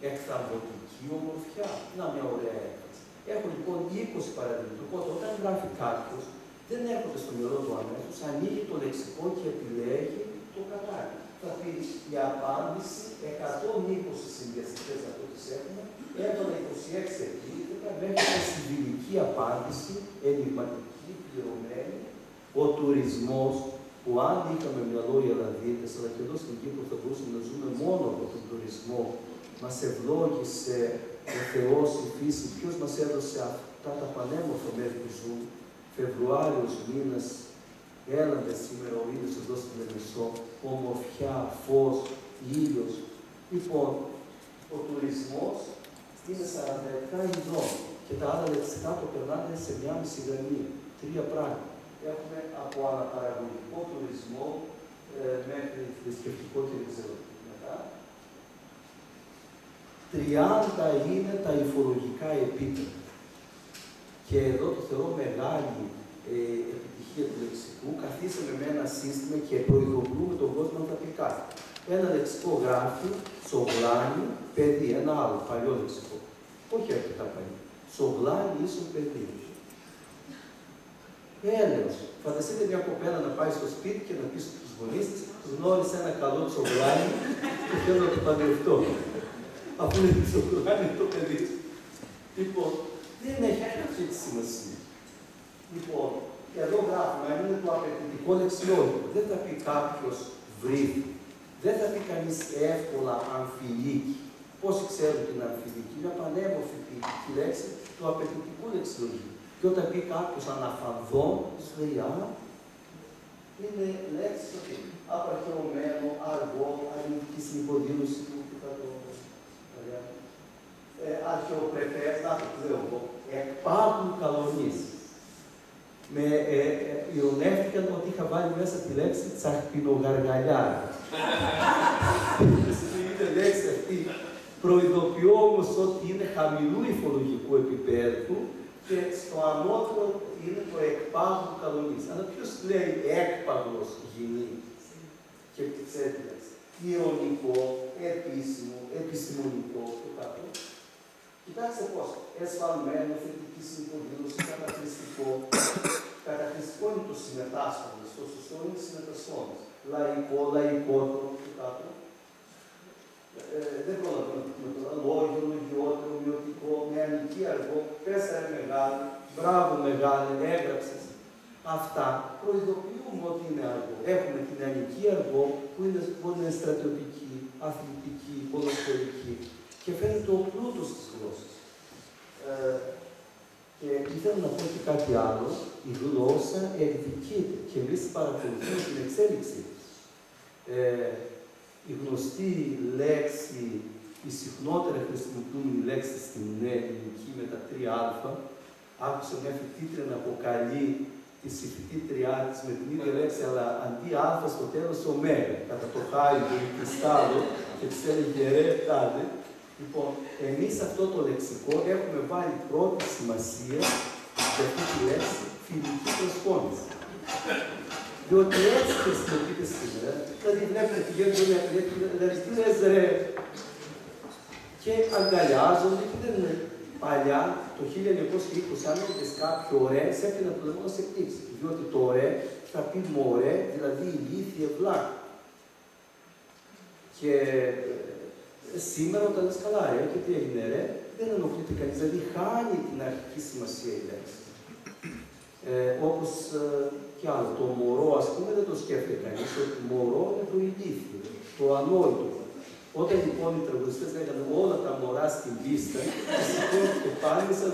εκθαμβωτική ομορφιά. Να μια ωραία έκφραση. Έχω λοιπόν 20 παραδείγματα. Οπότε όταν γράφει κάποιος, δεν έρχονται στο μυαλό του αμέσως, ανοίγει το λεξικό και επιλέγει το να κάνει. Θα πει η απάντηση 120 συνδυαστικές από ό,τι έχουμε, έβαλα 26 επίθετα μέχρι τη συμβιλική απάντηση, ενηγματική, πληρωμένη, ο τουρισμός, που αν είχαμε μυαλό οι Ελλαδίτες, αλλά και εδώ στην Κύπρο θα μπορούσαμε να ζούμε μόνο από τον τουρισμό, μας ευλόγησε ο Θεός, η φύση, ποιος μας έδωσε αυτά τα πανέμορφα μέρη που ζουν, Φεβρουάριος μήνας, έλαβε σήμερα ο ήλιος εδώ στην Λεμεσό, ομορφιά, φως, ήλιος. Λοιπόν, ο τουρισμός είναι 47 ειδών και τα άλλα λεξικά το περνάνε σε μια μισή γραμμή. Τρία πράγματα. Έχουμε από αναπαραγωγικό τουρισμό μέχρι θρησκευτικό και δεν ξέρω μετά. 30 είναι τα υφολογικά επίπεδα. Και εδώ το θεωρώ μεγάλη επιτυχία του λεξικού. Καθίσαμε με ένα σύστημα και προειδοποιούμε τον κόσμο να τα πει κάτι. Ένα λεξικό γράφει σογλάνι, παιδί, ένα άλλο παλιό λεξικό. Όχι αρκετά παλιό. Σογλάνι ίσον παιδί. Έλεος. Φανταστείτε μια κοπέλα να πάει στο σπίτι και να πει στους γονείς της, γνώρισε ένα καλό τσογλάνι και θέλω να το παντρευτώ. Αφού είναι το τσογλάνι το παιδί. Λοιπόν, δεν έχει αυτή τη σημασία. Λοιπόν, εδώ γράφουμε, αν είναι το απαιτητικό λεξιόλογο, δεν θα πει κάποιος βρύδι. Δεν θα πει κανείς εύκολα αμφιλίκη. Πόσοι ξέρουν την αμφιλίκη, είναι πανέμορφη ποιητική λέξη του απαιτητικού λεξιολογίου. Και όταν πει κάποιος αναφανδόν, λέει, είναι λέξη ότι απαρχαιωμένο, αργό, αρνητική στην υποδήλωση του, αρχαιοπρεπές, να το λέω εγώ, εκπάρτουν καλονής. Με ειρωνεύτηκαν ότι είχα βάλει μέσα τη λέξη τσαχπινογαργαλιάρα. Είναι λέξη αυτή. Προειδοποιώ όμως ότι είναι χαμηλού υφολογικού επίπεδου και στο ανώτερο είναι το εκπάγου καλονής. Αλλά ποιος λέει έκπαγος γυνή και ξέρετε λέξη. Ιωνικό, επίσημο, επιστημονικό και κάτω. Κοιτάξτε πώς. Εσφαλμένο, θετική συμποδήλωση, καταχρηστικό. Καταχρηστικό είναι το συμμετάσχοντας, το σωστό είναι συμμετασχόντας. Λαϊκό, λαϊκότερο και κάτω. Δεν πρόλαβα να πούμε τώρα. Λόγιο, λογιότερο, μειωτικό, νεανική αργό, πέσαρε μεγάλη, μπράβο μεγάλη, έγραψες. Αυτά προειδοποιούμε ότι είναι αργό. Έχουμε την νεανική αργό που μπορεί να είναι στρατιωτική, αθλητική, ποδοσφαιρική και φαίνεται ο πλούτος της γλώσσας. Και ήθελα να πω και κάτι άλλο. Η γλώσσα εκδικείται και εμείς παρακολουθούμε την εξέλιξή της. Η γνωστή λέξη, η συχνότερα χρησιμοποιούμενη λέξη στην ελληνική με τα 3α, άκουσα μια φοιτήτρια να αποκαλεί τη συμφοιτήτριά της με την ίδια λέξη, αλλά αντί α στο τέλος ωμέγα, κατά το χάιδο ή κρυστάλλο, και της έλεγε ρε, τάδε. Λοιπόν, εμείς αυτό το λεξικό έχουμε βάλει πρώτη σημασία για αυτή τη λέξη φιλική προσφώνηση. Διότι έτσι χρησιμοποιείται σήμερα, δηλαδή βλέπετε πηγαίνουν όλοι αυτοί, δηλαδή τι λες ρε, και αγκαλιάζονται και δεν είναι παλιά, το 1920, αν έλεγες κάποιο ωραίο, έπρεπε να το λεγόνα σε πτήξη. Διότι το ωραίο θα πει μωρέ, δηλαδή ηλίθιε βλάκα. Και σήμερα όταν λες καλά ρε, και τι έγινε ρε, δεν ενοχλείται κανείς, δηλαδή χάνει την αρχική σημασία η λέξη. Όπως κι άλλο, το μωρό, ας πούμε, δεν το σκέφτεται κανείς, ότι μωρό είναι το ηλίθιο, το ανόητο. Όταν λοιπόν οι τραγουδιστές λέγανε όλα τα μωρά στην πίστα, σηκώνουν και πάνε σαν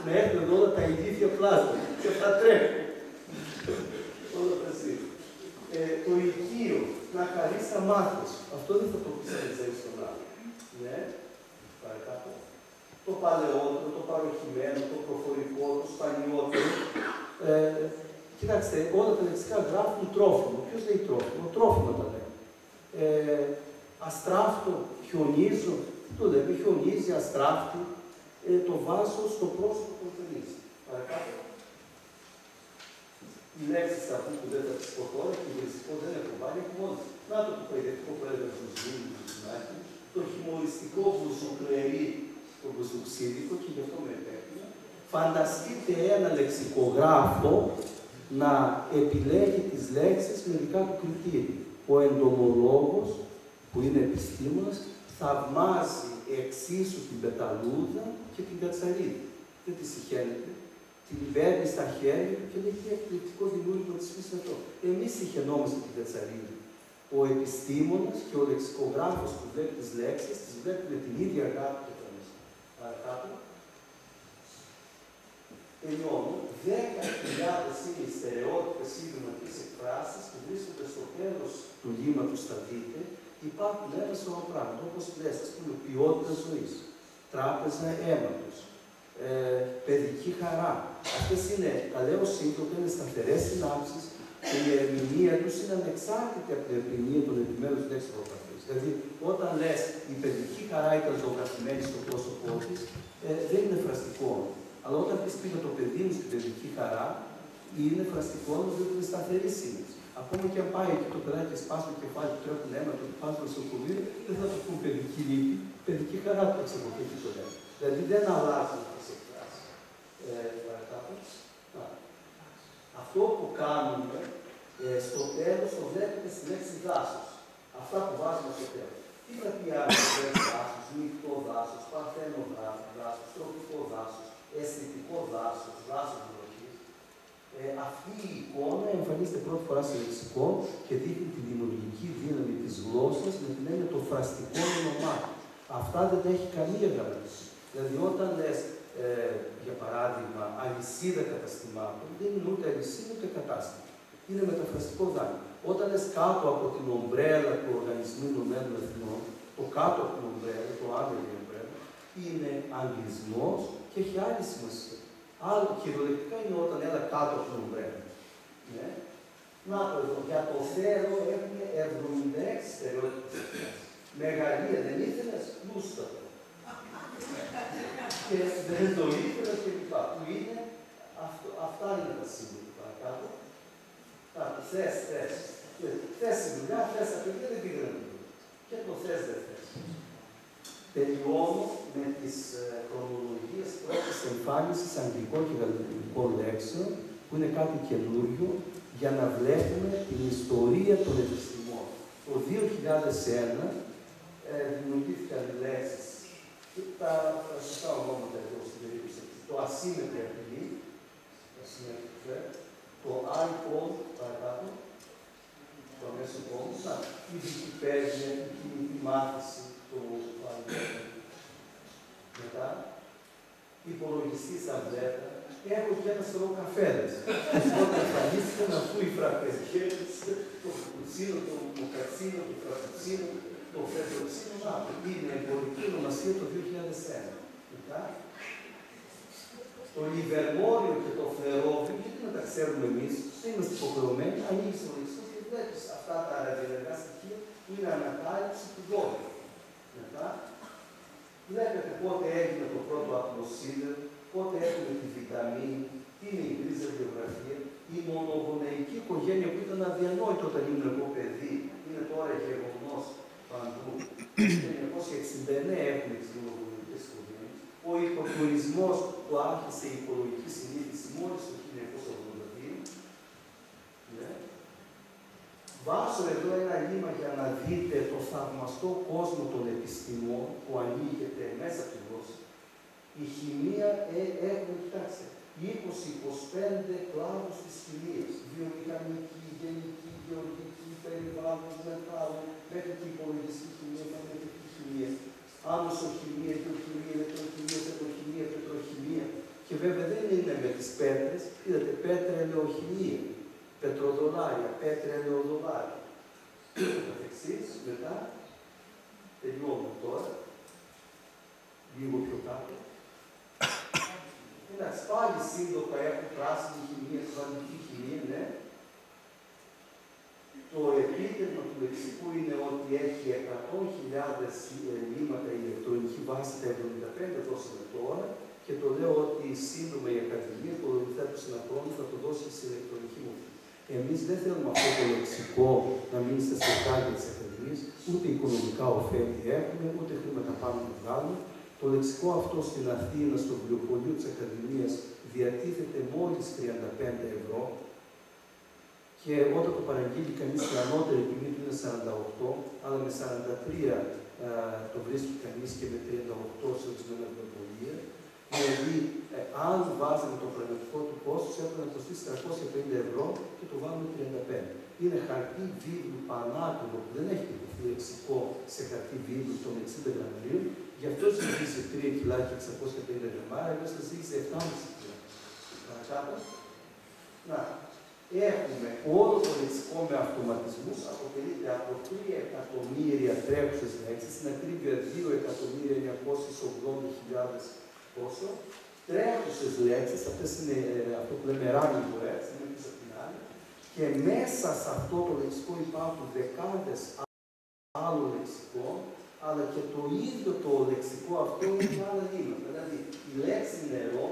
να έχουν όλα τα ηλίθια πλάσματα και αυτά τρέχουν. Όλα τα ζει. Το οικείο, να χαρίσει τα μάτια σου. Αυτό δεν θα το πεις αν ξέρεις τον άλλο. Ναι, παρακάτω. Το παλαιότερο, το παροχημένο, το προφορικό, το σπανιότερο. Κοιτάξτε, όλα τα λεξικά γράφουν τρόφιμο. Ποιος λέει τρόφιμο? Τρόφιμο τα λέει. Αστράφτο, χιονίζω, το λέμε, χιονίζει, αστράφτη, το βάζω στο πρόσωπο που θέλεις. Παρακάτω. Οι λέξεις αυτού που δεν θα τις πω τώρα και το λεξικό δεν έχω βάλει, έχω μόνο. Να το παιδευτικό που έλεγα στο Ζήνη, το Ζηνάκι, το χιουμοριστικό βουζουκλερί, το βουζουξίδικο και γι' αυτό με επέφυγα. Φανταστείτε ένα λεξικογράφο να επιλέγει τις λέξεις με δικά του κριτήρια. Ο εντομολόγος, που είναι επιστήμονας, θαυμάζει εξίσου την πεταλούδα και την κατσαρίδα. Δεν τη συχαίνεται. Την παίρνει στα χέρια του και λέει τι εκπληκτικό δημιούργημα της φύσης αυτό. Εμείς συχαινόμαστε την κατσαρίδα. Ο επιστήμονας και ο λεξικογράφος που βλέπει τις λέξεις, τις βλέπει με την ίδια αγάπη και τα μέσα. Παρακάτω. Τελειώνω. 10.000 είναι οι στερεότυπες ιδρυματικές εκφράσεις που βρίσκονται στο τέλος του λύματος, θα δείτε. Υπάρχουν ένα σωρό πράγματα, όπως λες, ας πούμε, ποιότητα ζωής, τράπεζα αίματος, παιδική χαρά. Αυτές είναι, τα λέω σύντομα, είναι σταθερές συνάψεις και η ερμηνεία τους είναι ανεξάρτητη από την ερμηνεία των επιμέρους λέξεων. Δηλαδή, όταν λες η παιδική χαρά ήταν ζωγραφημένη στο πρόσωπό της, δεν είναι φραστικό. Αλλά όταν πεις πήγα το παιδί μου στην παιδική χαρά, είναι φραστικό, διότι είναι σταθερή σύνδεση. Ακόμα και αν πάει εκεί το παιδάκι και σπάσει το κεφάλι του, τρέχουν αίμα του, πάει στο νοσοκομείο, δεν θα του πούν παιδική λύπη, παιδική χαρά του εξακολουθεί το λέμε. Δηλαδή δεν αλλάζουν τις εκφράσεις. Αυτό που κάνουμε στο τέλος το βλέπετε στη λέξη δάσος. Αυτά που βάζουμε στο τέλος. Τι θα πει άλλο δάσος, μεικτό δάσος, παρθένο δάσος, τροπικό δάσος, αισθητικό δάσος, δάσος βροχής. Αυτή η εικόνα εμφανίζεται πρώτη φορά σε λεξικό και δείχνει τη δημιουργική δύναμη της γλώσσας με την έννοια το φραστικό ονομάτι. Αυτά δεν τα έχει καμία γραμματική. Δηλαδή, όταν λες, για παράδειγμα, αλυσίδα καταστημάτων, δεν είναι ούτε αλυσίδα ούτε κατάστημα. Είναι μεταφραστικό δάνειο. Όταν λες κάτω από την ομπρέλα του Οργανισμού Ηνωμένων Εθνών, το κάτω από την ομπρέλα, το άδελφο ομπρέλα, είναι αγγλισμός και έχει άλλη σημασία. Άλλο κυριολεκτικά είναι όταν έλα κάτω από την ομπρέλα. Ναι. Να το εδώ, για το θέλω έχουμε 76 στερεότυπες. Μεγαλεία δεν ήθελες, λούστατο. Και δεν το ήθελες και λοιπά. Που είναι, αυτά είναι τα σύμβολα παρακάτω. Θες. Θες η δουλειά, θες τα παιδιά, δεν πήγαινε. Και το θες δεν θες. Τελειώνω με τις χρονολογίες πρώτης εμφάνισης αγγλικών και γαλλικών λέξεων, που είναι κάτι καινούριο, για να βλέπουμε την ιστορία των επιστημών. Το 2001 δημιουργήθηκαν λέξεις. Τα σωστά ονόματα εδώ στην περίπτωση. Το ασύμετρη απειλή, το iPhone, παρακάτω, το αμέσως επόμενο, η Wikipedia, η κινητή μάθηση, το iPhone. Μετά, υπολογιστή ταμπλέτα, έχω και ένα σωρό καφέδες. Όταν εμφανίστηκαν αφού οι φραπεζιέτες, το καπουτσίνο, το μοκατσίνο, το φραπουτσίνο, το φρεντοξίνο, είναι εμπορική ονομασία το 2001. Μετά, το Λιβερμόριο και το Φερόβιο, γιατί να τα ξέρουμε εμείς, δεν είμαστε υποχρεωμένοι, ανοίγεις το λεξικό και βλέπεις αυτά τα ραδιενεργά στοιχεία που είναι ανακάλυψη του δόλου. Μετά, βλέπετε πότε έγινε το πρώτο ατμοσίδερο, πότε έχουμε τη βιταμίνη, τι είναι η γκρίζα βιογραφία, η μονογονεϊκή οικογένεια που ήταν αδιανόητο όταν ήμουν εγώ παιδί, είναι τώρα γεγονός παντού. Το 1969 έχουμε τις μονογονεϊκές οικογένειες. Ο οικοτουρισμός που άρχισε η οικολογική συνείδηση μόλις το 1982. Ναι. Βάζω εδώ ένα λίμα για να δείτε το θαυμαστό κόσμο των επιστημών που ανοίγεται μέσα από τη γλώσσα. Η χημεία έχουμε, κοιτάξτε, 20-25 κλάδους της χημείας. Βιομηχανική, γενική, γεωργική, περιβάλλον, μετάλλων, μέχρι και υπολογιστική χημεία, φαρμακευτική χημεία. Άμεσοχημεία, γεωχημεία, ηλεκτροχημεία, πετροχημεία, πετροχημεία. Και βέβαια δεν είναι με τις πέτρες, είδατε, πέτρα ελαιοχημεία, πετροδολάρια, πέτρα ελαιοδολάρια. Εξής, μετά, τελειώνουμε τώρα, λίγο πιο κάτω. Εντάξει, πάλι σύντομα έχουν πράσινη χημεία, σβαντική χημεία, ναι. Το επίτευγμα του λεξικού είναι ότι έχει 100.000 λύματα ηλεκτρονική βάση, τα 75 δώσαμε τώρα, και το λέω ότι σύντομα η Ακαδημία, το θέτω σε ένα χρόνο, θα το δώσει σε ηλεκτρονική μορφή. Εμείς δεν θέλουμε αυτό το λεξικό να μείνει στα σπιτάλια της Ακαδημίας, ούτε οικονομικά ωφέλη έχουμε, ούτε χρήματα πάνω να βγάλουμε. Το λεξικό αυτό στην Αθήνα, στο βιβλιοπωλείο της Ακαδημίας, διατίθεται μόλις 35 ευρώ Και όταν το παραγγείλει κανείς η ανώτερη τιμή του είναι 48, αλλά με 43 το βρίσκει κανείς και με 38 σε ορισμένα βιβλιοπωλεία. Δηλαδή, αν βάζαμε το πραγματικό του κόστος, έπρεπε να κοστίσει 350 ευρώ και το βάλουμε 35. Είναι χαρτί βίβλου πανάκριβο που δεν έχει τυπωθεί λεξικό σε χαρτί βίβλου των 60 γραμμαρίων, γι' αυτό ζυγίζει 3 κιλά και 650 γραμμάρια, ενώ θα ζυγίζει 7,5 κιλά. Παρακάτω. Να, έχουμε όλο το λεξικό με αυτοματισμούς, αποτελείται από 3 εκατομμύρια τρέχουσες λέξεις, στην ακρίβεια 2.980.000 πόσο, τρέχουσες λέξεις, αυτές είναι αυτό που λέμε running words, είναι πίσω από την άλλη, και μέσα σε αυτό το λεξικό υπάρχουν δεκάδες άλλων λεξικών, αλλά και το ίδιο το λεξικό αυτό είναι και άλλα γήματα. Δηλαδή, η λέξη νερό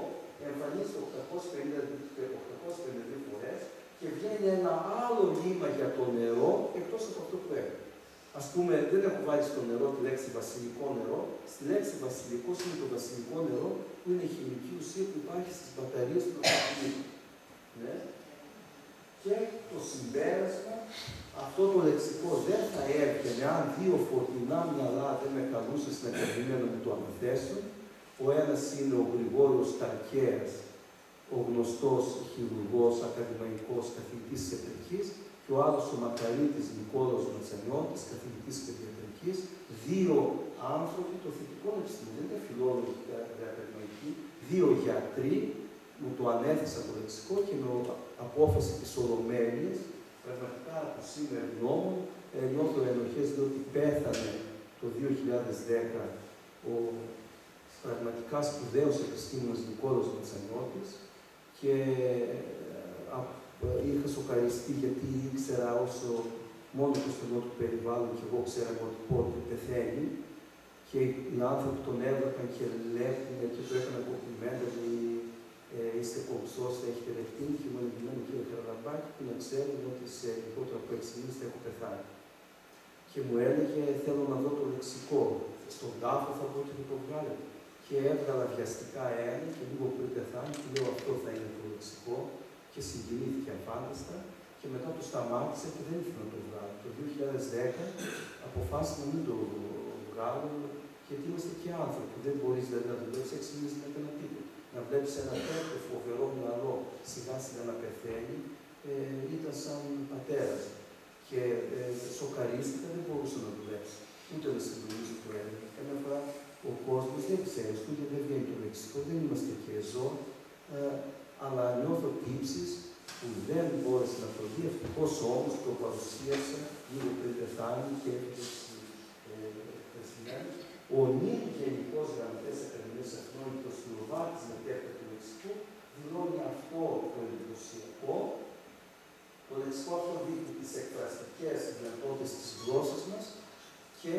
εμφανίζεται 852 φορές και βγαίνει ένα άλλο γήμα για το νερό εκτός από αυτό που έχω. Ας πούμε, δεν έχω βάλει στο νερό τη λέξη βασιλικό νερό. Στη λέξη βασιλικό είναι το βασιλικό νερό που είναι η χημική ουσία που υπάρχει στις μπαταρίες του αυτοκινήτου. Ναι. Και το συμπέρασμα, αυτό το λεξικό δεν θα έβγαινε αν δύο φωτεινά μυαλά δεν με καλούσε στην ακαδημία να μου το αναθέσουν. Ο ένας είναι ο Γρηγόριος Ταρκέας, ο γνωστός χειρουργός, ακαδημαϊκός, καθηγητής της ιατρικής, και ο άλλος ο Μακαρίτης Νικόλαος Ματσανιώτης, καθηγητής παιδιατρικής, δύο άνθρωποι των θετικών επιστήμων, δεν είναι φιλόλογοι ακαδημαϊκοί, δύο γιατροί, μου το ανέθεσαν το λεξικό και με απόφαση της Ολομέλειας, πραγματικά από σήμερα γνώμων, νιώθω ενοχές διότι πέθανε το 2010 ο πραγματικά σπουδαίος επιστήμονας Νικόλαος Ματσανιώτης και είχα σοκαριστεί γιατί ήξερα όσο μόνο το στενό του περιβάλλον και εγώ ξέραμε ότι πότε πεθαίνει και οι άνθρωποι τον έβλεπαν και λέγανε και το έκανα κομπλιμέντα ότι είστε κομψός, θα έχετε λεπτύνει και μου έλεγε κύριε Χαραλαμπάκη που να ξέρουν ότι σε λιγότερο από 6 μήνες θα έχω πεθάνει. Και μου έλεγε θέλω να δω το λεξικό, στον τάφο θα πω και θα το βγάλετε. Και έβγαλα βιαστικά ένα και λίγο πριν πεθάνει και λέω αυτό θα είναι το λεξικό και συγκινήθηκε αφάνταστα και μετά το σταμάτησε και δεν ήθελα να το βγάλω. Το 2010 αποφάσισα να μην το βγάλω γιατί είμαστε και άνθρωποι. Δεν μπορείς δηλαδή να δουλεύεις 6 μήνες να κάνει τίποτα. Να βλέπεις ένα τέτοιο φοβερό μυαλό σιγά σιγά να πεθαίνει ήταν σαν πατέρας. Και σοκαρίστηκα, δεν μπορούσα να δουλέψει. Ούτε να συντονίσω που έλεγε. Καμιά φορά ο κόσμος δεν ξέρει, ούτε δεν βγαίνει το λεξικό, δεν είμαστε και ζώα, αλλά νιώθω τύψεις που δεν μπόρεσε να το δει, ευτυχώς όμως το παρουσίασα λίγο πριν πεθάνει και έφυγε στις Ο νυν Γενικός Γραμματέας Ακαδημίας Αθηνών και ο Σλοβάκης μετέπειτα του λεξικού δηλώνει αυτό το εντυπωσιακό. Το λεξικό αυτό δείχνει τις εκφραστικές δυνατότητες της γλώσσας μας και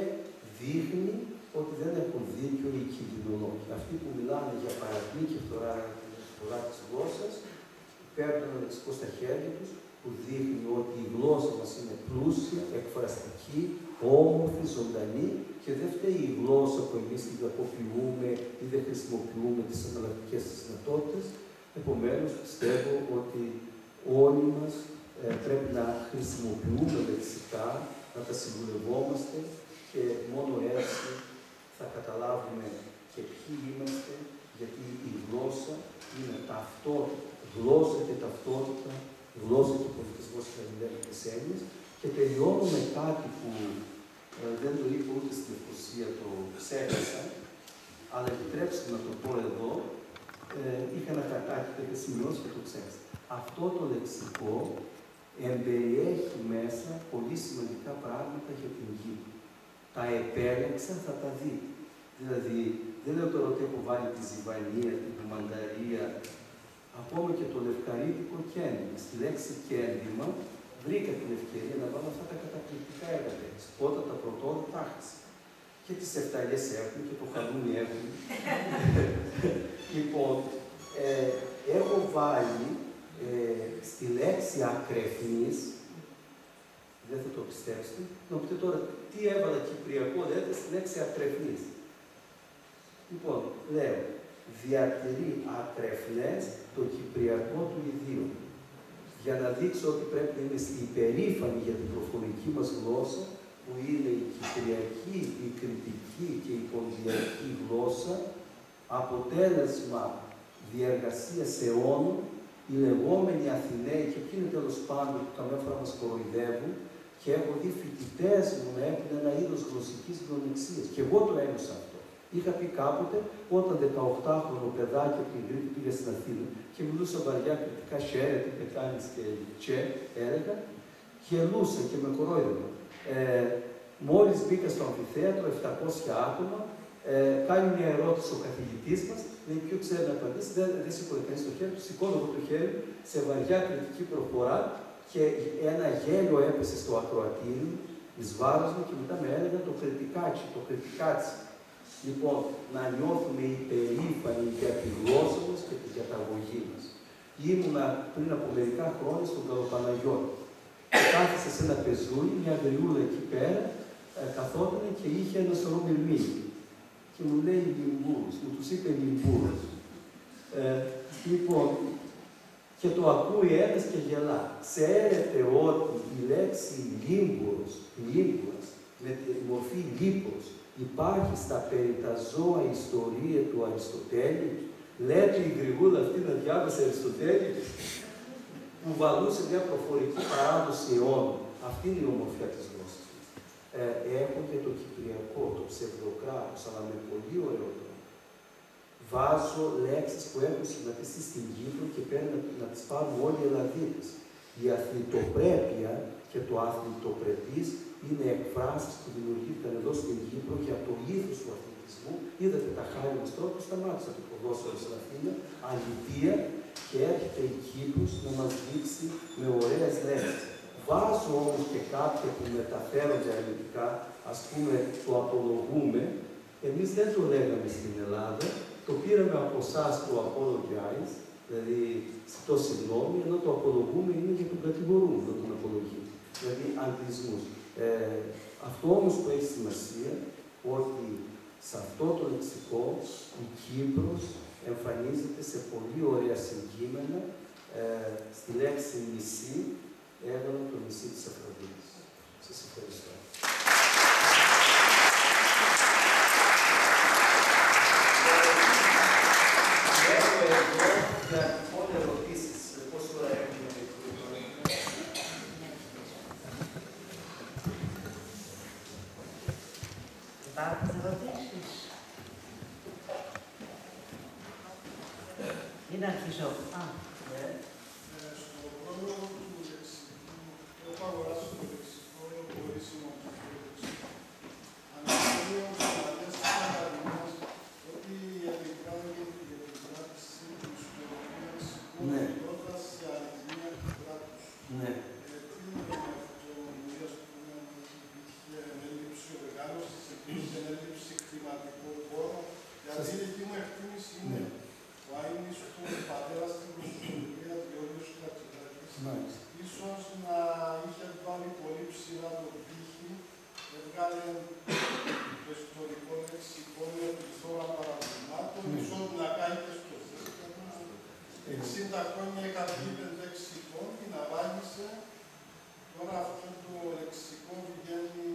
δείχνει ότι δεν έχουν δίκιο οι κινδυνολόγοι. Αυτοί που μιλάνε για παραπλή και φθορά της γλώσσας, παίρνουν ένα λεξικό στα χέρια τους, που δείχνει ότι η γλώσσα μας είναι πλούσια, εκφραστική, όμορφη, ζωντανή και δεν φταίει η γλώσσα που εμείς την κακοποιούμε ή δεν χρησιμοποιούμε τις αναλλακτικές της δυνατότητες. Επομένως, πιστεύω ότι όλοι μας πρέπει να χρησιμοποιούμε λεξικά, να τα συμβουλευόμαστε και μόνο έτσι θα καταλάβουμε και ποιοι είμαστε, γιατί η γλώσσα είναι ταυτότητα, γλώσσα και ταυτότητα, γλώσσα και πολιτισμός και αλληλέγγυες έννοιες. Και τελειώνω με κάτι που δεν το είπα ούτε στην Ευκοσία, το ξέχασα, αλλά επιτρέψτε να το πω εδώ. Είχα ένα χαρτάκι που είχε σημειώσει και το ξέχασα. Αυτό το λεξικό εμπεριέχει μέσα πολύ σημαντικά πράγματα για την γη. Τα επέλεξα, θα τα δείτε. Δηλαδή, δεν λέω τώρα ότι έχω βάλει τη ζυβανία, την κουμανταρία, ακόμα και το λευκαρίτικο κέντημα. Στη λέξη κέντημα βρήκα την ευκαιρία να βάλω αυτά τα καταπληκτικά έργα. Όταν τα πρωτόδια τα χάσα. Και τις εφταλιές έχουν και το χαλούνι έχουν. Λοιπόν, έχω βάλει στη λέξη ακρεφνής, δεν θα το πιστέψετε, να πείτε τώρα τι έβαλα κυπριακό λέτε στη λέξη ακρεφνής. Λοιπόν, λέω, διατηρεί ακρεφνές το κυπριακό του ιδίου. για να δείξω ότι πρέπει να είμαι υπερήφανοι για την προφορική μας γλώσσα, που είναι η κυπριακή, η κρητική και η ποντιακή γλώσσα, αποτέλεσμα διεργασίας αιώνων, οι λεγόμενοι Αθηναίοι, και ποιοι είναι τέλος πάντων που καμιά φορά μας κοροϊδεύουν, και έχω δει φοιτητές μου να έχουν ένα είδος γλωσσικής μειονεξίας. Και εγώ το ένιωσα αυτό. Είχα πει κάποτε, όταν 18χρονο παιδάκι από την Κρήτη πήγα στην Αθήνα και μιλούσα βαριά κριτικά, «Χαίρε, τι κάνεις» και «Τσε», έλεγα, γελούσα και με κορόιδευα. Μόλις μπήκα στο αμφιθέατρο, 700 άτομα, κάνει μια ερώτηση ο καθηγητής μας, λέει ποιο ξέρει να απαντήσει, δεν σηκώνει κανείς το χέρι του, σηκώνω εγώ το χέρι σε βαριά κριτική προφορά και ένα γέλιο έπεσε στο ακροατήριο εις βάρος μου και μετά με έλεγα το κριτικάτσι, το κριτικάτσι. Λοιπόν, να νιώθουμε υπερήφανοι για τη γλώσσα μας και τη διαταγωγή μας. Ήμουνα πριν από μερικά χρόνια στον Καλοπαναγιώτη. Κάθισα σε ένα πεζούλι, μια γριούλα εκεί πέρα, καθόταν και είχε ένα σωρό μυρμήγκι. Και μου λέει λιμπούρους, μου τους είπε λιμπούρους. Λοιπόν, και το ακούει ένας και γελά. Ξέρετε ότι η λέξη λίμπουρας, με τη μορφή λίπος, υπάρχει στα περί τα ζώα ιστορία του Αριστοτέλη. Λέτε η γρηγούλα αυτή να διάβασε Αριστοτέλη, που βαλούσε μια προφορική παράδοση αιώνων. Αυτή είναι η ομορφιά της γλώσσας. Έχω και το κυπριακό, το ψευδοκράτος, αλλά με πολύ ωραίο τρόπο. Βάζω λέξεις που έχουν σχηματιστεί στην Κύπρο και πρέπει να τις πάρουν όλοι οι Ελλαδίτες. Η αθλητοπρέπεια και το αθλητοπρεπής είναι εκφράσεις που δημιουργήθηκαν εδώ στην Κύπρο για το ήθος του αθλητισμού. Είδατε τα χάρη μας τώρα που σταμάτησα το ποδόσφαιρο στην Αθήνα, αλήθεια, και έρχεται η Κύπρος να μας δείξει με ωραίες λέξεις. Βάζω όμως και κάποια που μεταφέρονται αρνητικά, ας πούμε το απολογούμε. Εμείς δεν το λέγαμε στην Ελλάδα, το πήραμε από εσάς το apologize, δηλαδή ζητώ συγγνώμη, ενώ το απολογούμε είναι για τον κατηγορούμενο, τον απολογεί. Δηλαδή αγγλισμούς. Αυτό όμως που έχει σημασία, ότι σε αυτό το λεξικό η Κύπρος εμφανίζεται σε πολύ ωραία συγκείμενα. Στη λέξη νησί έβαλα το νησί της Αφροδίτης. Σας ευχαριστώ. Έχω εδώ για τυχόν ερωτήσεις. Πόση ώρα έχουμε? Υπάρχουν ερωτήσεις? Ή να αρχίσω? Στο πρόλογο του λεξικού, έχω αγοράσει το λεξικό ορίσιμο του λεξικού. Αναφέρει ο Σαλές της Ακαδημίας ότι η επικράτηση του ιστορικού λεξικού είναι πρόταση σε αριθμία του κράτους. Τι είναι αυτό, ας πούμε, είχε έλλειψη οργάνωσης, υπήρχε έλλειψη χρηματικών πόρων, γιατί η δική μου εκτίμηση είναι ο Άινης, ο πατέρας στην προσωπικότητα Γεώργιος Κατσιδάκης, ίσως να είχε βάλει πολύ ψηλά το πύχη, έβγαλε το ιστορικό λεξικό με πληθώρα παραδειγμάτων, ίσως να κάνει και στο θέσμα. 60 χρόνια είχα πει 5-6 λεξικών, την απάγησε. Τώρα αυτό το λεξικό βγαίνει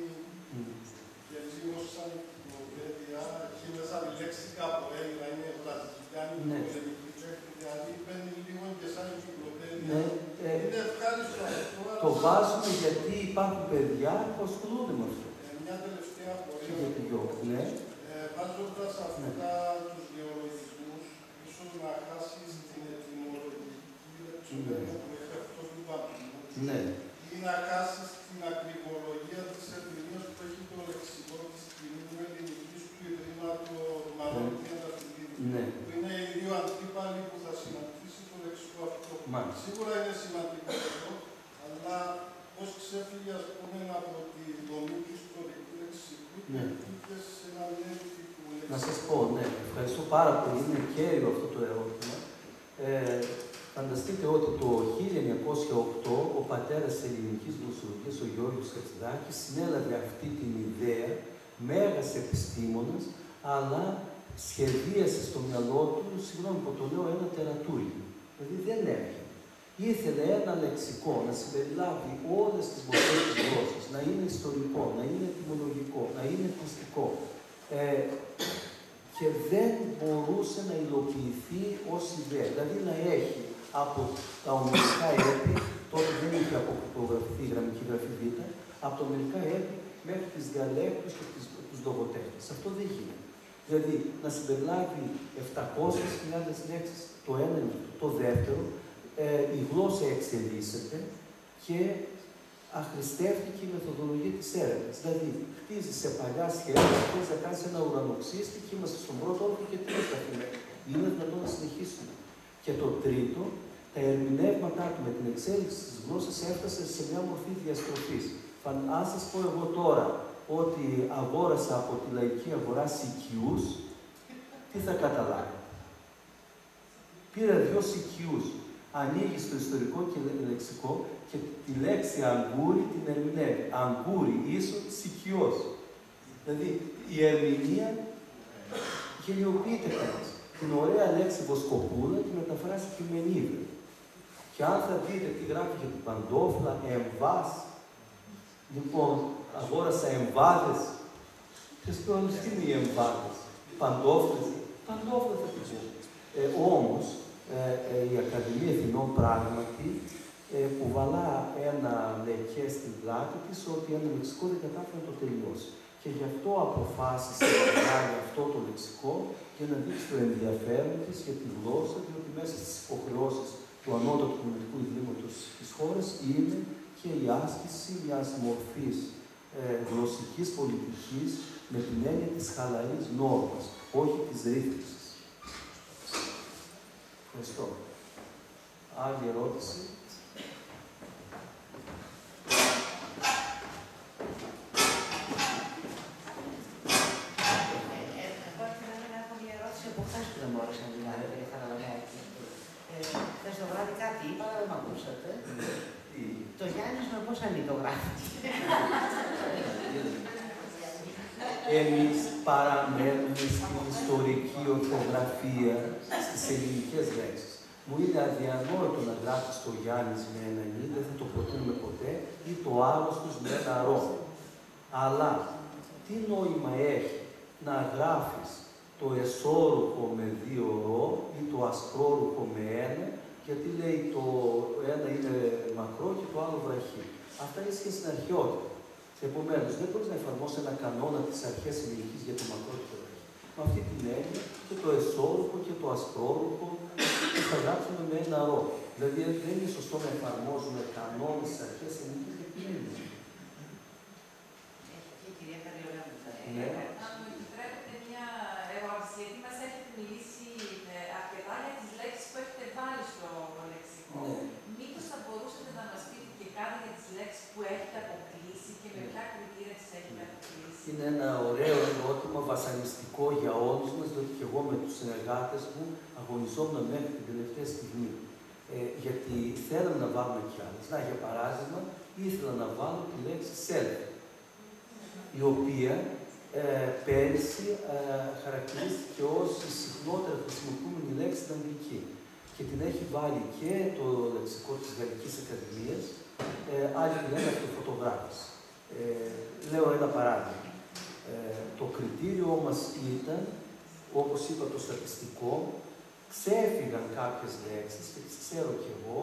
και λίγο σαν εγκυκλοπαίδεια, έχει μέσα τη λέξη καποέλα, είναι βραζιλιάνικη πολεμική τέχνη, δηλαδή παίρνει λίγο και σαν εγκυκλοπαίδεια. Είναι ευχάριστο αυτό. Το βάζουμε γιατί υπάρχουν παιδιά που ασχολούνται με αυτό. Μια τελευταία πορεία. Βάζοντας αυτά τους γεωλογισμούς, ίσως να χάσεις την ετοιμολογική λεξολογία που έχει αυτό του Παπινού. Ή να χάσεις την ακριβολογία της ερμηνείας που έχει το λεξικό της κοινού ελληνικής του Ιδρύματος Μαρονική Αναφιλίδη. Που είναι οι δύο αντίπαλοι που θα συναντήσει το λεξικό αυτό. Σίγουρα είναι σημαντικό αυτό, αλλά πώς ξέφυγε, ας πούμε, από τη δομή του ιστορικού λεξικού και σε ένα νέο τύπου λεξικού. Να σας πω, ευχαριστώ πάρα πολύ. Είναι κέριο αυτό το ερώτημα. Φανταστείτε ότι το 1908 ο πατέρας της ελληνικής γλωσσολογίας, ο Γιώργος Κατσιδάκης, συνέλαβε αυτή την ιδέα, μέγας επιστήμονας, αλλά σχεδίασε στο μυαλό του, συγγνώμη που το λέω, ένα τερατούργημα. Δηλαδή δεν έβγαινε. Ήθελε ένα λεξικό να συμπεριλάβει όλες τις μορφές της γλώσσας, να είναι ιστορικό, να είναι ετυμολογικό, να είναι χρηστικό. Και δεν μπορούσε να υλοποιηθεί ως ιδέα. Δηλαδή να έχει από τα ομιλικά έτη, τότε δεν είχε αποκρυπτογραφηθεί η γραμμική γραφή Β, από τα ομιλικά έτη μέχρι τις διαλέκτους και τους λογοτέχνες. Αυτό δεν γίνεται. Δηλαδή να συμπεριλάβει 700.000 λέξεις το ένα είναι το δεύτερο, η γλώσσα εξελίσσεται και αχρηστεύτηκε η μεθοδολογία της έρευνας. Δηλαδή, χτίζει σε παλιά σχέδια, χωρίς να κάνεις ένα ουρανοξύστη και είμαστε στον πρώτο όροφο και τρεις καθημερινά. Είναι δυνατόν να συνεχίσουμε. Και το τρίτο, τα ερμηνεύματά του με την εξέλιξη της γλώσσας έφτασε σε μια μορφή διαστροφής. Αν σας πω εγώ τώρα ότι αγόρασα από τη λαϊκή αγορά CQs, τι θα καταλάβει. Πήρα 2 CQs. Ανοίγει στο ιστορικό και λεξικό και τη λέξη αγκούρι την ερμηνεύει. Αγκούρι ίσον σικιός. Δηλαδή η ερμηνεία γελιοποιείται κανείς. Την ωραία λέξη βοσκοπούλα τη μεταφράσει και μενίδα. Και αν θα δείτε τι γράφει για την παντόφλα, εμβάς. Λοιπόν, αγόρασα εμβάδες. Και στο όλους τι είναι οι εμβάδες. Παντόφλες. Παντόφλα θα πει. Όμως, η Ακαδημία Εθνών πράγματι κουβαλά ένα λεκέ στην πλάτη της ότι ένα λεξικό δεν κατάφερε να το τελειώσει. Και γι' αυτό αποφάσισε να κάνει αυτό το λεξικό και να δείξει το ενδιαφέρον της για τη γλώσσα, διότι μέσα στις υποχρεώσεις του Ανώτατου Κοινωνικού Ιδρύματος της χώρας είναι και η άσκηση μιας μορφής γλωσσικής πολιτικής με την έννοια της χαλαρής νόρμας, όχι της ρύθμισης. Ευχαριστώ. Άλλη ερώτηση. Εγώ έχω μια ερώτηση από χθες που δεν μπόρεσα να μιλάω για Χαραλαμπάκη. Χθες το βράδυ κάτι είπα, δεν με ακούσατε. Το Γιάννης με πώς ανητογράφηκε. Εμείς παραμένουμε στην ιστορική ορθογραφία στις ελληνικές λέξεις. Μου είναι αδιανόητο να γράφεις το Γιάννης με ένα νι, δεν θα το προτείνουμε ποτέ, ή το άρρωστος με ένα ρο. Αλλά τι νόημα έχει να γράφεις το εσώρουχο με 2 ρο ή το ασπρόρουχο με 1, γιατί λέει το ένα είναι μακρό και το άλλο βραχή. Αυτά ίσχυαν στην αρχαιότητα. Επομένως, δεν μπορείς να εφαρμόσεις ένα κανόνα της αρχαίας ελληνικής για το μακρό και το βραχή. Με αυτή την έννοια και το εσώρουχο και το ασπρόρουχο θα γράψουμε με ένα ρο. Δηλαδή, δεν είναι σωστό να εφαρμόζουμε κανόνες της αρχαίας ελληνικής για την ελληνική. Έχει και η κυρία Καριολάνου. Ναι. Αν μου επιτρέπετε μια ερώτηση, γιατί μας έχετε μιλήσει αρκετά για τις λέξεις που έχετε βάλει στο λεξικό. Ναι. Μήπως θα μπορούσατε να μας πείτε και κάτι για τις λέξεις που έχετε αποκλείσει και με ποια κριτήρια τις έχετε αποκλείσει. Είναι ένα ωραίο ερώτημα, βασανιστικό για όλους μας, διότι και εγώ με τους συνεργάτες μου αγωνιζόμουν μέχρι την τελευταία στιγμή. Γιατί θέλαμε να βάλουμε κι άλλες. Να, για παράδειγμα, ήθελα να βάλω τη λέξη self, η οποία πέρυσι χαρακτηρίστηκε ως η συχνότερα χρησιμοποιούμενη λέξη στην αγγλική. Και την έχει βάλει και το λεξικό της Γαλλικής Ακαδημίας, άλλοι τη λένε αυτοφωτογράφηση. Λέω ένα παράδειγμα. Το κριτήριό μας ήταν, όπως είπα το στατιστικό, ξέφυγαν κάποιες λέξεις και τις ξέρω κι εγώ,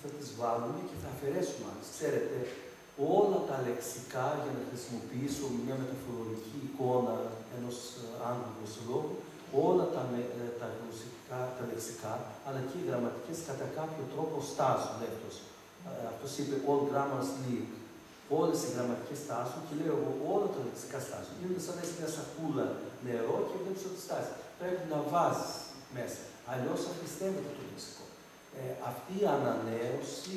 θα τις βάλουμε και θα αφαιρέσουμε άλλες. Ξέρετε, όλα τα λεξικά, για να χρησιμοποιήσω μια μεταφορική εικόνα ενός Άγγλου γλωσσολόγου, όλα τα λεξικά, αλλά και οι γραμματικές κατά κάποιο τρόπο στάζουν. Αυτός είπε all grammars leak. Όλες οι γραμματικές στάζουν και λέω εγώ όλα τα λεξικά στάζουν. Είναι σαν να έχει μια σακούλα νερό και βλέπεις ότι στάζει. Πρέπει να βάζεις μέσα. Αλλιώς αχρηστεύεται το λεξικό. Αυτή η ανανέωση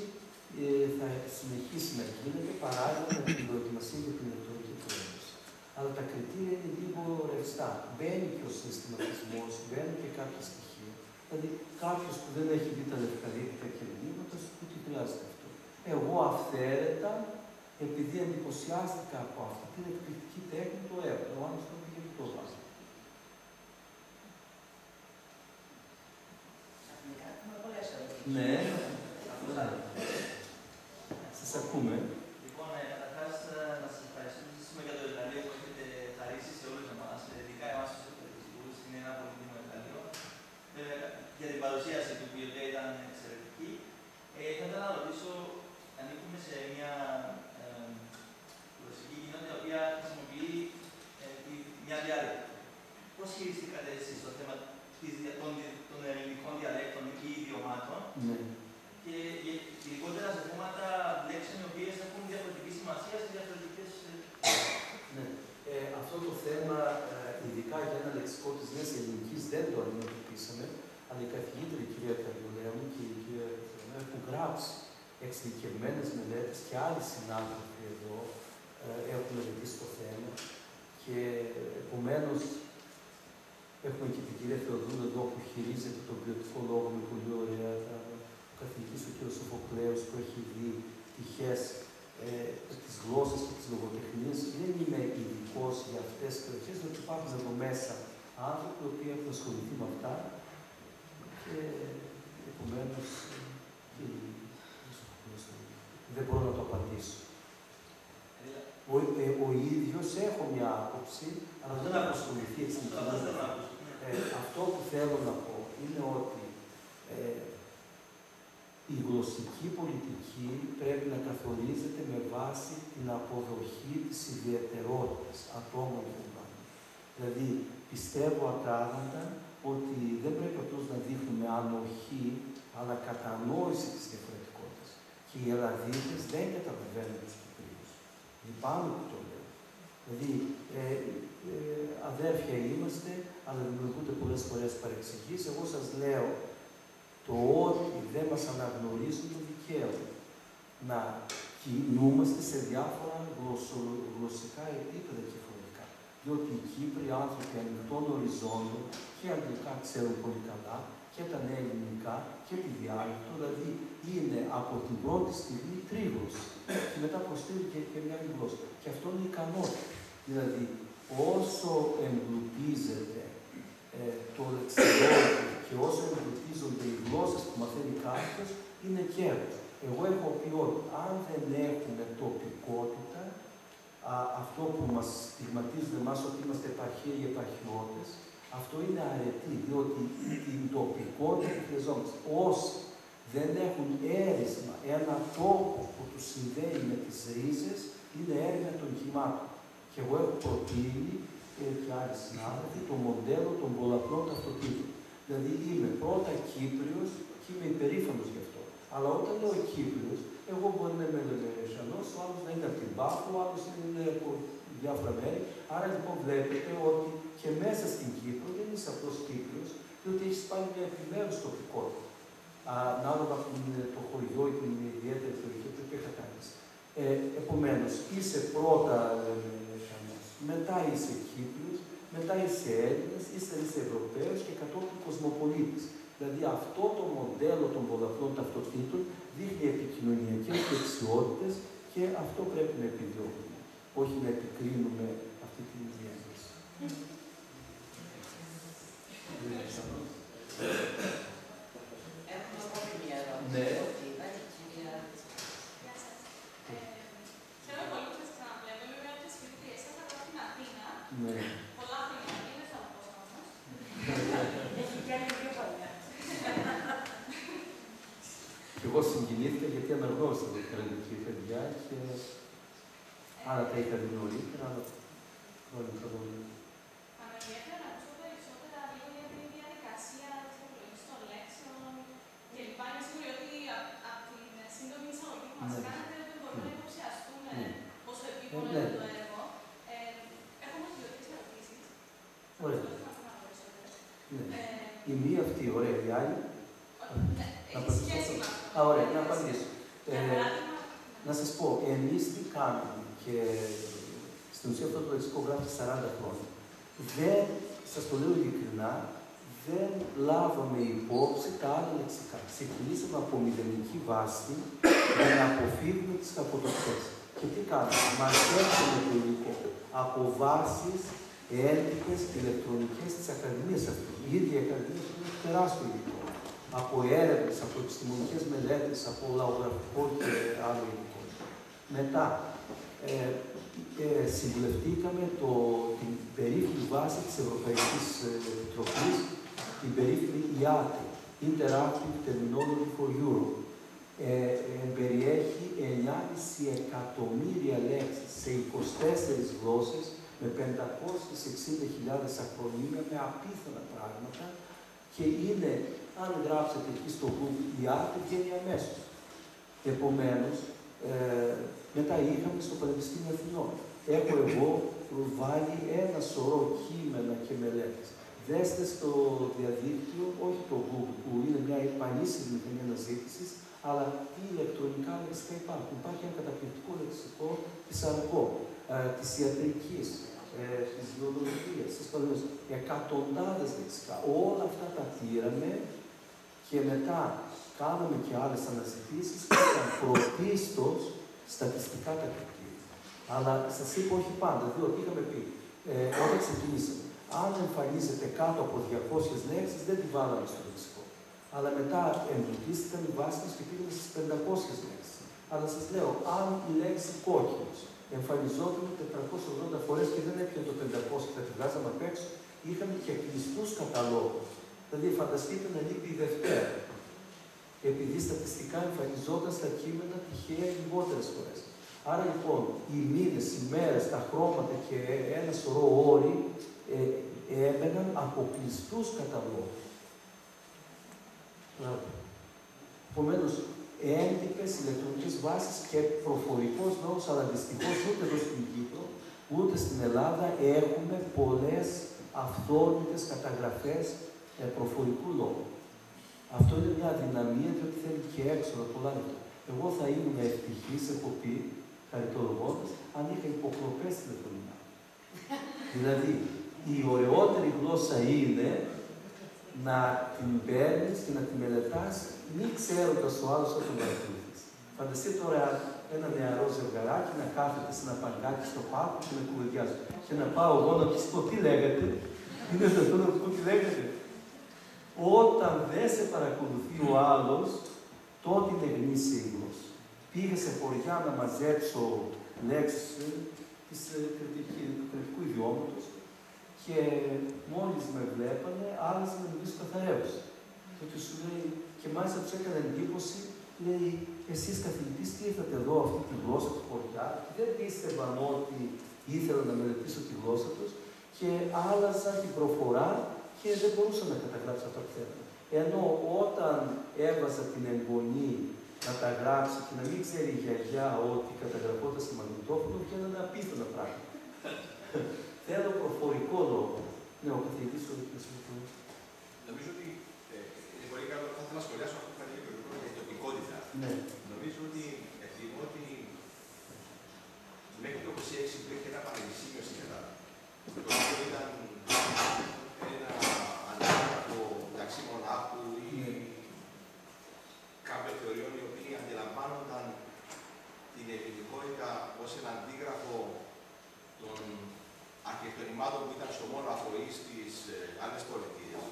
θα συνεχίσει να γίνεται παράλληλα με την προετοιμασία για την ηλεκτρονική εκπαίδευση. Αλλά τα κριτήρια είναι λίγο ρευστά. Μπαίνει και ο συστηματισμός, μπαίνουν και κάποια στοιχεία. Δηλαδή, κάποιος που δεν έχει δει τα λευκά δίκτυα και μηνύματα, σου πει ότι χρειάζεται αυτό. Εγώ αυθαίρετα, επειδή εντυπωσιάστηκα από αυτή την εκπληκτική τέχνη, το έβαλα. Ο άλλος το πήγε και το βάζει. Ναι. ακούμε. Λοιπόν, καταρχάς να σας ευχαριστήσουμε για το εργαλείο που έχετε χαρίσει σε όλους εμάς, ειδικά εμάς τους εκπαιδευτικούς, είναι ένα πολύτιμο εργαλείο. Για την παρουσίαση του, η οποία ήταν εξαιρετική. Θα ήθελα να ρωτήσω, ανήκουμε σε μια γλωσσική κοινότητα η οποία χρησιμοποιεί μια διάλεκτο. Πώς χειριστήκατε εσείς το θέμα των ελληνικών διαλέκτων ή ιδιωμάτων, και ειδικότερα σε θέματα λέξεων οι οποίες έχουν διαφορετική σημασία σε διαφορετικές. Ναι. Αυτό το θέμα, ειδικά για ένα λεξικό της Νέας Ελληνικής, δεν το αντιμετωπίσαμε, αλλά η καθηγήτρια, η κυρία Καρδιολέου και η κυρία Καρδιολέου έχουν γράψει εξειδικευμένες μελέτες και άλλοι συνάδελφοι εδώ έχουν μελετήσει το θέμα. Και επομένως, έχουμε και την κυρία Θεοδούλου εδώ που χειρίζεται τον ποιοτικό λόγο με πολύ ωραία. Ο καθηγητής ο κ. Σοφοκλέος που έχει δει πτυχές της γλώσσας και της λογοτεχνίας. Δεν είμαι ειδικός για αυτές τις περιοχές, διότι υπάρχουν εδώ μέσα άνθρωποι οι οποίοι έχουν ασχοληθεί με αυτά και επομένως δεν μπορώ να το απαντήσω. Ο ίδιος έχω μια άποψη, αλλά δεν έχω ασχοληθεί έτσι. Αυτό που θέλω να πω είναι ότι η γλωσσική πολιτική πρέπει να καθορίζεται με βάση την αποδοχή της ιδιαιτερότητας ατόμων του ομάδων. Δηλαδή, πιστεύω ακράδαντα ότι δεν πρέπει απλώς να δείχνουμε ανοχή, αλλά κατανόηση της διαφορετικότητας. Και οι Ελλαδίτες δεν καταλαβαίνουν τους Κυπρίους. Λυπάμαι που το λέω. Δηλαδή, αδέρφια είμαστε, αλλά δημιουργούνται πολλές φορές παρεξηγήσεις. Εγώ σας λέω το ότι δεν μας αναγνωρίζουν το δικαίωμα να κινούμαστε σε διάφορα γλωσσικά επίπεδα και χρονικά. Διότι οι Κύπροι άνθρωποι ανοιχτών οριζόντων και αγγλικά ξέρουν πολύ καλά και τα νέα ελληνικά και τη διάλεκτο, δηλαδή είναι από την πρώτη στιγμή τρίγλωση και μετά προστίθεται και μια άλλη γλώσσα. Και αυτό είναι ικανότητα. Δηλαδή, όσο εμπλουτίζεται το λεξιλόγιο και όσο εμπλουτίζονται οι γλώσσες που μαθαίνει κάποιος, είναι κέρδος. Εγώ έχω πει ότι αν δεν έχουμε τοπικότητα, αυτό που μας στιγματίζουν εμάς ότι είμαστε επαρχία ή επαρχιώτες, αυτό είναι αρετή, διότι την τοπικότητα που χρειαζόμαστε. Όσοι δεν έχουν έρισμα, ένα τόπο που τους συνδέει με τις ρίζες, είναι έρευνα των κυμάτων. Και εγώ έχω προτείνει και άλλοι συνάδελφοι το μοντέλο των πολλαπλών ταυτοτήτων. Δηλαδή είμαι πρώτα Κύπριος και είμαι υπερήφανος γι' αυτό. Αλλά όταν λέω Κύπριος, εγώ μπορεί να είμαι Λεμερεσανός, ο άλλος να είναι από την Πάφο, ο άλλος να είναι από διάφορα μέρη. Άρα λοιπόν βλέπετε ότι και μέσα στην Κύπρο δεν είσαι απλώς Κύπριος, διότι έχεις πάλι μια επιμέρους τοπικότητα. Ανάλογα που είναι το χωριό ή την ιδιαίτερη περιοχή που έχει κάνει. Επομένως, είσαι πρώτα Λεμερεσανός, μετά είσαι Κύπριος, μετά είσαι Έλληνας, ύστερα είσαι Ευρωπαίος και κατόπιν κοσμοπολίτης. Δηλαδή αυτό το μοντέλο των πολλαπλών ταυτοτήτων δείχνει επικοινωνιακές δεξιότητες και αυτό πρέπει να επιδιώκουμε. Όχι να επικρίνουμε αυτή την διάσταση. Έχουμε ακόμη μια ερώτηση. Ναι. Χαίρομαι πολύ που σας ξαναβλέπω. Είμαι μια από τις φοιτητές σας από την Αθήνα. Ναι. Πολλά χρόνια, δεν θα το πω όμως. Έχει και άλλη πιο παλιά. Και εγώ συγκινήθηκα γιατί αναγνώρισα τα εκπαιδευτική παιδιά και άλλα τα είχα δει νωρίτερα, αλλά χρόνια χρόνια. Θα με ενδιαφέρει να ακούσω περισσότερα λίγο για την διαδικασία της επιλογής των λέξεων κλπ. Είμαι σίγουρη ότι από την σύντομη εισαγωγή που μας κάνετε ότι μπορούμε να υποψιαστούμε πόσο επίπονο είναι το έργο. Έχω όμως δύο-τρεις ερωτήσεις. Ωραία. Η μία αυτή, ωραία, η άλλη. Έχει σχέση με αυτό. Ωραία, να απαντήσω. Να σας πω, εμείς τι κάνουμε και στην ουσία αυτό το λεξικό γράφει 40 χρόνια. Δεν, σας το λέω ειλικρινά, δεν λάβαμε υπόψη τα άλλα λεξικά. Ξεκινήσαμε από μηδενική βάση για να αποφύγουμε τις κακοτοπιές. Και τι κάνουμε, μας έρχονται το υλικό από βάσεις έντυπες ηλεκτρονικές της Ακαδημίας αυτής. Η ίδια η Ακαδημία είναι τεράστιο υλικό. Από έρευνες, από επιστημονικές μελέτες, από λαογραφικό και άλλο υλικό. Μετά, συμβουλευτήκαμε την περίφημη βάση της Ευρωπαϊκής Τροφής, την περίφημη IATE, Interactive Terminology for Europe. Περιέχει 9,5 εκατομμύρια λέξεις σε 24 γλώσσες, με 560.000 ακρονίμια, με απίθανα πράγματα και είναι, αν γράψετε εκεί στο Google, IATE βγαίνει αμέσως. Επομένως, μετά είχαμε στο Πανεπιστήμιο Αθηνών. Έχω εγώ βάλει ένα σωρό κείμενα και μελέτες. Δέστε στο διαδίκτυο, όχι το Google, που είναι μια πανίσχυρη μηχανή αναζήτησης, αλλά τι ηλεκτρονικά λεξικά υπάρχουν. Υπάρχει ένα καταπληκτικό λεξικό της αργό, της ιατρικής, της βιολογίας, της παλαιότητας. Εκατοντάδες λεξικά. Όλα αυτά τα πήραμε και μετά κάναμε και άλλες αναζητήσεις και ήταν πρωτίστως στατιστικά τα κριτήρια. Αλλά σας είπα όχι πάντα, διότι είχαμε πει, όταν ξεκινήσαμε, αν εμφανίζεται κάτω από 200 λέξεις, δεν τη βάλαμε στο λεξικό. Αλλά μετά εμπλουτίστηκαν οι βάσεις μας και πήγαμε στις 500 λέξεις. Αλλά σας λέω, αν η λέξη κόκκινος εμφανιζόταν 480 φορές και δεν έπιανε το 500 και θα τη βγάζαμε απ' έξω, είχαμε και κλειστούς καταλόγους. Δηλαδή, φανταστείτε να λείπει η Δευτέρα. Επειδή στατιστικά εμφανιζόταν στα κείμενα τυχαία λιγότερες φορές. Άρα λοιπόν, οι μήνες, οι μέρες, τα χρώματα και ένα σωρό όροι έμπαιναν από κλειστούς καταλόγους. Επομένως, έντυπες ηλεκτρονικές βάσεις και προφορικός λόγος, αλλά δυστυχώς ούτε εδώ στην Κύπρο, ούτε στην Ελλάδα έχουμε πολλές αυθόρμητες καταγραφές προφορικού λόγου. Αυτό είναι μια αδυναμία, διότι θέλει και έξοδα πολλά λεπτά. Εγώ θα ήμουν ευτυχής, έχω πει, χαριτολογώντας, αν είχα υποκλοπές τηλεφωνικά. Δηλαδή, η ωραιότερη γλώσσα είναι να την παίρνεις και να την μελετάς, μη ξέροντας ο άλλος θα τον παρακολουθείς. Φανταστείτε τώρα ένα νεαρό ζευγαράκι να κάθεται σε ένα παγκάκι στο πάρκο και να κουβεντιάζει. Και να πάω εγώ να του πω τι λέγατε, είναι αυτό να του πω τι λέγατε. Όταν δεν σε παρακολουθεί ο άλλος, τότε είναι γνήσια η γλώσσα. Πήγα σε χωριά να μαζέψω λέξεις του κριτικού ιδιώματος και μόλις με βλέπανε, άλλαζαν να μιλήσω καθαρέως. Και σου λέει, και μάλιστα τους έκανε εντύπωση, λέει, εσείς καθηγητής τι ήρθατε εδώ, αυτή τη γλώσσα του χωριά, και δεν πίστευαν ότι ήθελα να μελετήσω τη γλώσσα τους και άλλαζαν την προφορά και δεν μπορούσα να καταγράψω αυτό που θέλω. Ενώ όταν έβαζα την εγγονή να τα γράψει και να μην ξέρει η γιαγιά ότι καταγραφόταν στη μαγνητόφωνο, βγαίνανε απίθανα πράγματα. Θέλω προφορικό λόγο. Ναι, ο καθηγητής ο Δημήτρης. Νομίζω ότι είναι πολύ καλό. Θα ήθελα να σχολιάσω αυτό που έλεγε προηγούμενα για την τοπικότητα. Ναι. Νομίζω ότι εκτιμώ ότι μέχρι το 26 υπήρχε ένα πανεπιστήμιο στην Ελλάδα. Το οποίο ήταν ένα αντίγραφο μεταξύ μονάχου ή κάποιων θεωριών οι οποίοι αντιλαμβάνονταν την ελληνικότητα ως ένα αντίγραφο των αρχιτεκτονημάτων που ήταν στο Μόναχο ή στις άλλες πολιτείες.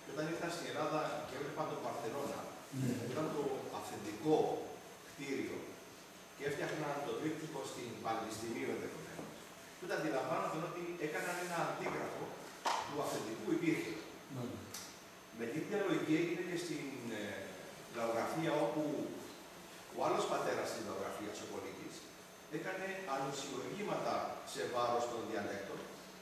Και όταν ήρθαν στην Ελλάδα και έβλεπαν τον Παρθενώνα, ήταν το αυθεντικό κτίριο και έφτιαχναν το τρίπτυχο στην Πανεπιστημίου ενδεχομένως. Και όταν αντιλαμβάνονταν ότι έκαναν ένα αντίγραφο του αυθεντικού υπήρχε. Με την ίδια λογική έγινε και στην λαογραφία, όπου ο άλλος πατέρας της λαογραφίας, ο Πολίτης, έκανε ανοσιολογήματα σε βάρος των διαλέκτων.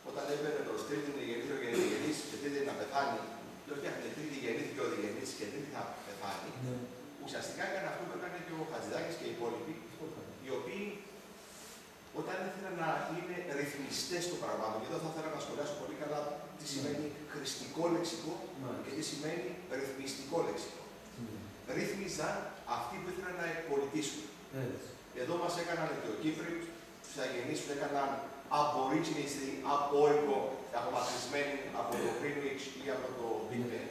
Όταν έπαιρνε το τρίτη γεννήθη ο γεννηθής και τρίτη να πεθάνει, το φτιάχνε τρίτη γεννήθηκε ο διγενής και τρίτη θα πεθάνει. Ουσιαστικά έκανε αυτό που έκανε και ο Χατζηδάκης και οι υπόλοιποι, οι οποίοι όταν ήθελαν να είναι ρυθμιστές των πραγμάτων, και εδώ θα ήθελα να σχολιάσω πολύ καλά τι σημαίνει χρηστικό λεξικό και τι σημαίνει ρυθμιστικό λεξικό. Ρύθμιζαν αυτοί που ήθελαν να εκπολιτήσουν. Εδώ μας έκαναν και ο Κύπριος, τους αγενείς που έκαναν aborigines, απόϊκο, απομακρυσμένοι από το Greenwich ή από το Big Ben.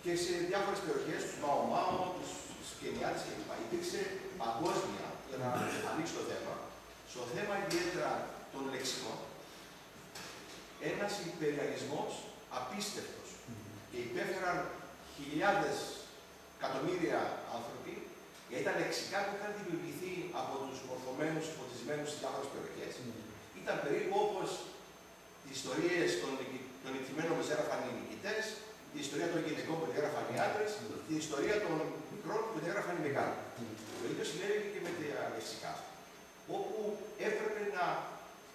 Και σε διάφορες περιοχές, τους Μαο, τους Κενιάτες κλπ. Υπήρξε παγκόσμια, για να ανοίξει το θέμα, στο θέμα ιδιαίτερα των λεξικών, ένας υπεριαλισμός απίστευτος. Και υπέφεραν χιλιάδες, εκατομμύρια άνθρωποι, Γιατί τα λεξικά που είχαν δημιουργηθεί από τους μορφωμένους υποτισμένους στις διάφορες περιοχές ήταν περίπου όπως τις ιστορίες των νικημένων που έγραφαν οι νικητές, η ιστορία των γυναικών που έγραφαν οι άντρες, η ιστορία των μικρών που έγραφαν οι μεγάλοι. Το ίδιο συνέβη και με τα λεξικά, όπου έπρεπε να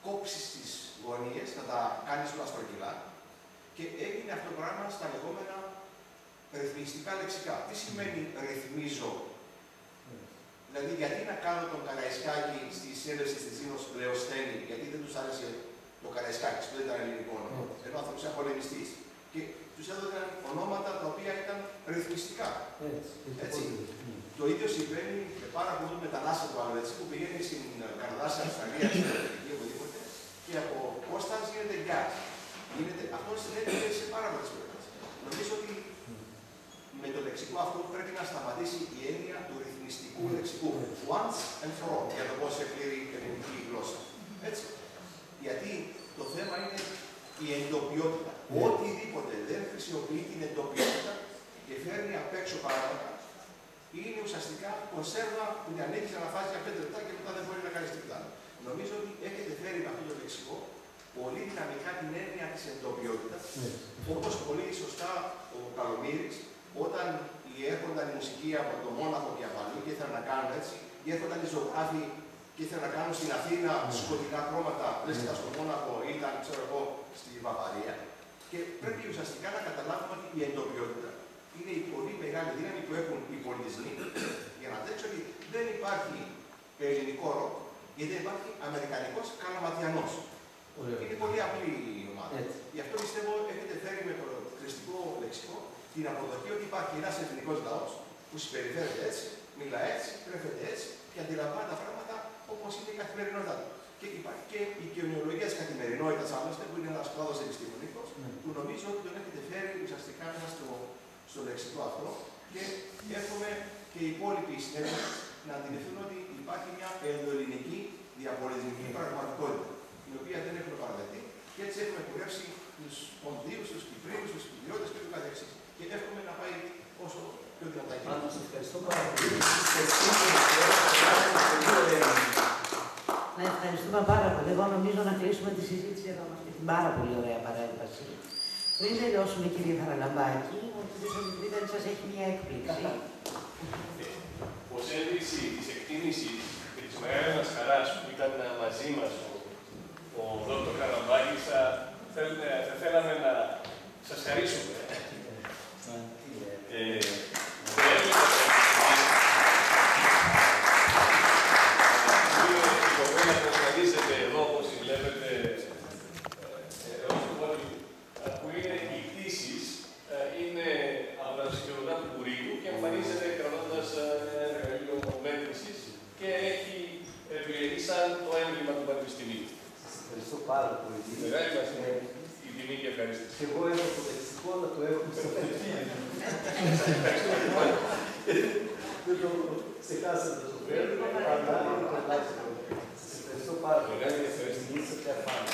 κόψεις τις γωνίες, να τα κάνεις όλα στρογγυλά και έγινε αυτό το πράγμα στα λεγόμενα ρυθμιστικά λεξικά. Τι σημαίνει ρυθμίζω? Δηλαδή, γιατί να κάνω τον Καραϊσκάκη στη συνέλευση τη Ζήνος Λεοσθένη, γιατί δεν του άρεσε το Καραϊσκάκη, που δεν ήταν ελληνικό όνομα, ενώ ο άνθρωπος ήταν πολεμιστής. Και του έδωσαν ονόματα τα οποία ήταν ρυθμιστικά. Έτσι. Το ίδιο συμβαίνει με πάρα πολλούς μετανάστες του άλλου, που πηγαίνει στην Καναδά, στην Αυστραλία, στην Αμερική, οπουδήποτε, και από Κώστας γίνεται Γκάς. Αυτό συνέβη σε πάρα πολλές περιοχές. Νομίζω ότι με το λεξικό αυτό πρέπει να σταματήσει η έννοια του ρυθμιστικού λεξικού. Once and for all, για το πώς σε πλήρει η ελληνική γλώσσα. Έτσι. Γιατί το θέμα είναι η εντοπιότητα. Οτιδήποτε δεν χρησιμοποιεί την εντοπιότητα και φέρνει απ' έξω παράδειγμα, είναι ουσιαστικά κονσέρβα που την ανοίξει να φάσει για 5 λεπτά και μετά δεν μπορεί να κάνει τίποτα. Νομίζω ότι έχετε φέρει με αυτό το λεξικό πολύ δυναμικά την έννοια της εντοπιότητας, όπως πολύ σωστά ο Καλομήρης, όταν έρχονταν η μουσική από το Μόναχο και από αλλού και ήθελαν να κάνουν έτσι, ή έρχονταν οι ζωγράφοι και ήθελαν να κάνουν στην Αθήνα σκοτεινά χρώματα, λες και ήταν στο Μόναχο ή ήταν, ξέρω εγώ, στη Βαβαρία. Και πρέπει ουσιαστικά να καταλάβουμε ότι η εντοπιότητα είναι η πολύ μεγάλη δύναμη που έχουν οι πολιτισμοί για να δείξουν ότι δεν υπάρχει ελληνικό ροκ, γιατί δεν υπάρχει αμερικανικός καλαματιανός. Είναι πολύ απλή η ομάδα. Γι' αυτό πιστεύω έχετε φέρει με το χρηστικό λεξικό την αποδοχή ότι υπάρχει ένας εθνικός λαός που συμπεριφέρεται έτσι, μιλά έτσι, τρέφεται έτσι και αντιλαμβάνει τα πράγματα όπως είναι η καθημερινότητά του. Και υπάρχει και η κοινωνιολογία της καθημερινότητας, άλλωστε, που είναι ένας κλάδος επιστημονικός, που νομίζω ότι τον έχετε φέρει ουσιαστικά μέσα στο λεξικό αυτό και εύχομαι και οι υπόλοιποι συνέδρια να αντιληφθούν ότι υπάρχει μια ενδοελληνική διαπολιτισμική πραγματικότητα, η οποία δεν έχουμε παραδεχτεί και έτσι έχουμε κουρεύσει τους Ποντίους, τους Κυπρίους, τους Κυπριώτες και το καθεξής. Και εύχομαι να πάει όσο πιο δυνατά γίνεται. Σας ευχαριστώ πάρα πολύ. Να ευχαριστούμε πάρα πολύ. Εγώ νομίζω να κλείσουμε τη συζήτηση εδώ με αυτή την πάρα πολύ ωραία παρέμβαση. Πριν τελειώσουμε, κύριε Χαραλαμπάκη, ο κ. Δημητρίδη σας έχει μια έκπληξη. Ως ένδειξη της εκτίμησης και της μεγάλης μας χαράς που ήταν μαζί μας ο Δ. Χαραλαμπάκης, θα θέλαμε να σας χαρίσουμε. Η κοπέλα που εμφανίζεται εδώ, όπως βλέπετε, που είναι οι πτήσεις, είναι από τα συγκεκριμένα του Κουρίου και εμφανίζεται κρατώντας ένα εργαλείο μέτρησης και έχει επιλεγεί σαν το έμβλημα του Πανεπιστημίου. Σας ευχαριστώ πάρα πολύ. Μεγάλη μας είναι η τιμή και ευχαρίστηση. Και εγώ έχω το λεξικό, αλλά το έχω στο χαρτί. Δεν το ξεχάσατε το φέρνω, αλλά είναι το ελάχιστο. Σας ευχαριστώ πάρα πολύ. Μεγάλη ευχαρίστηση. Είστε πια πάνω.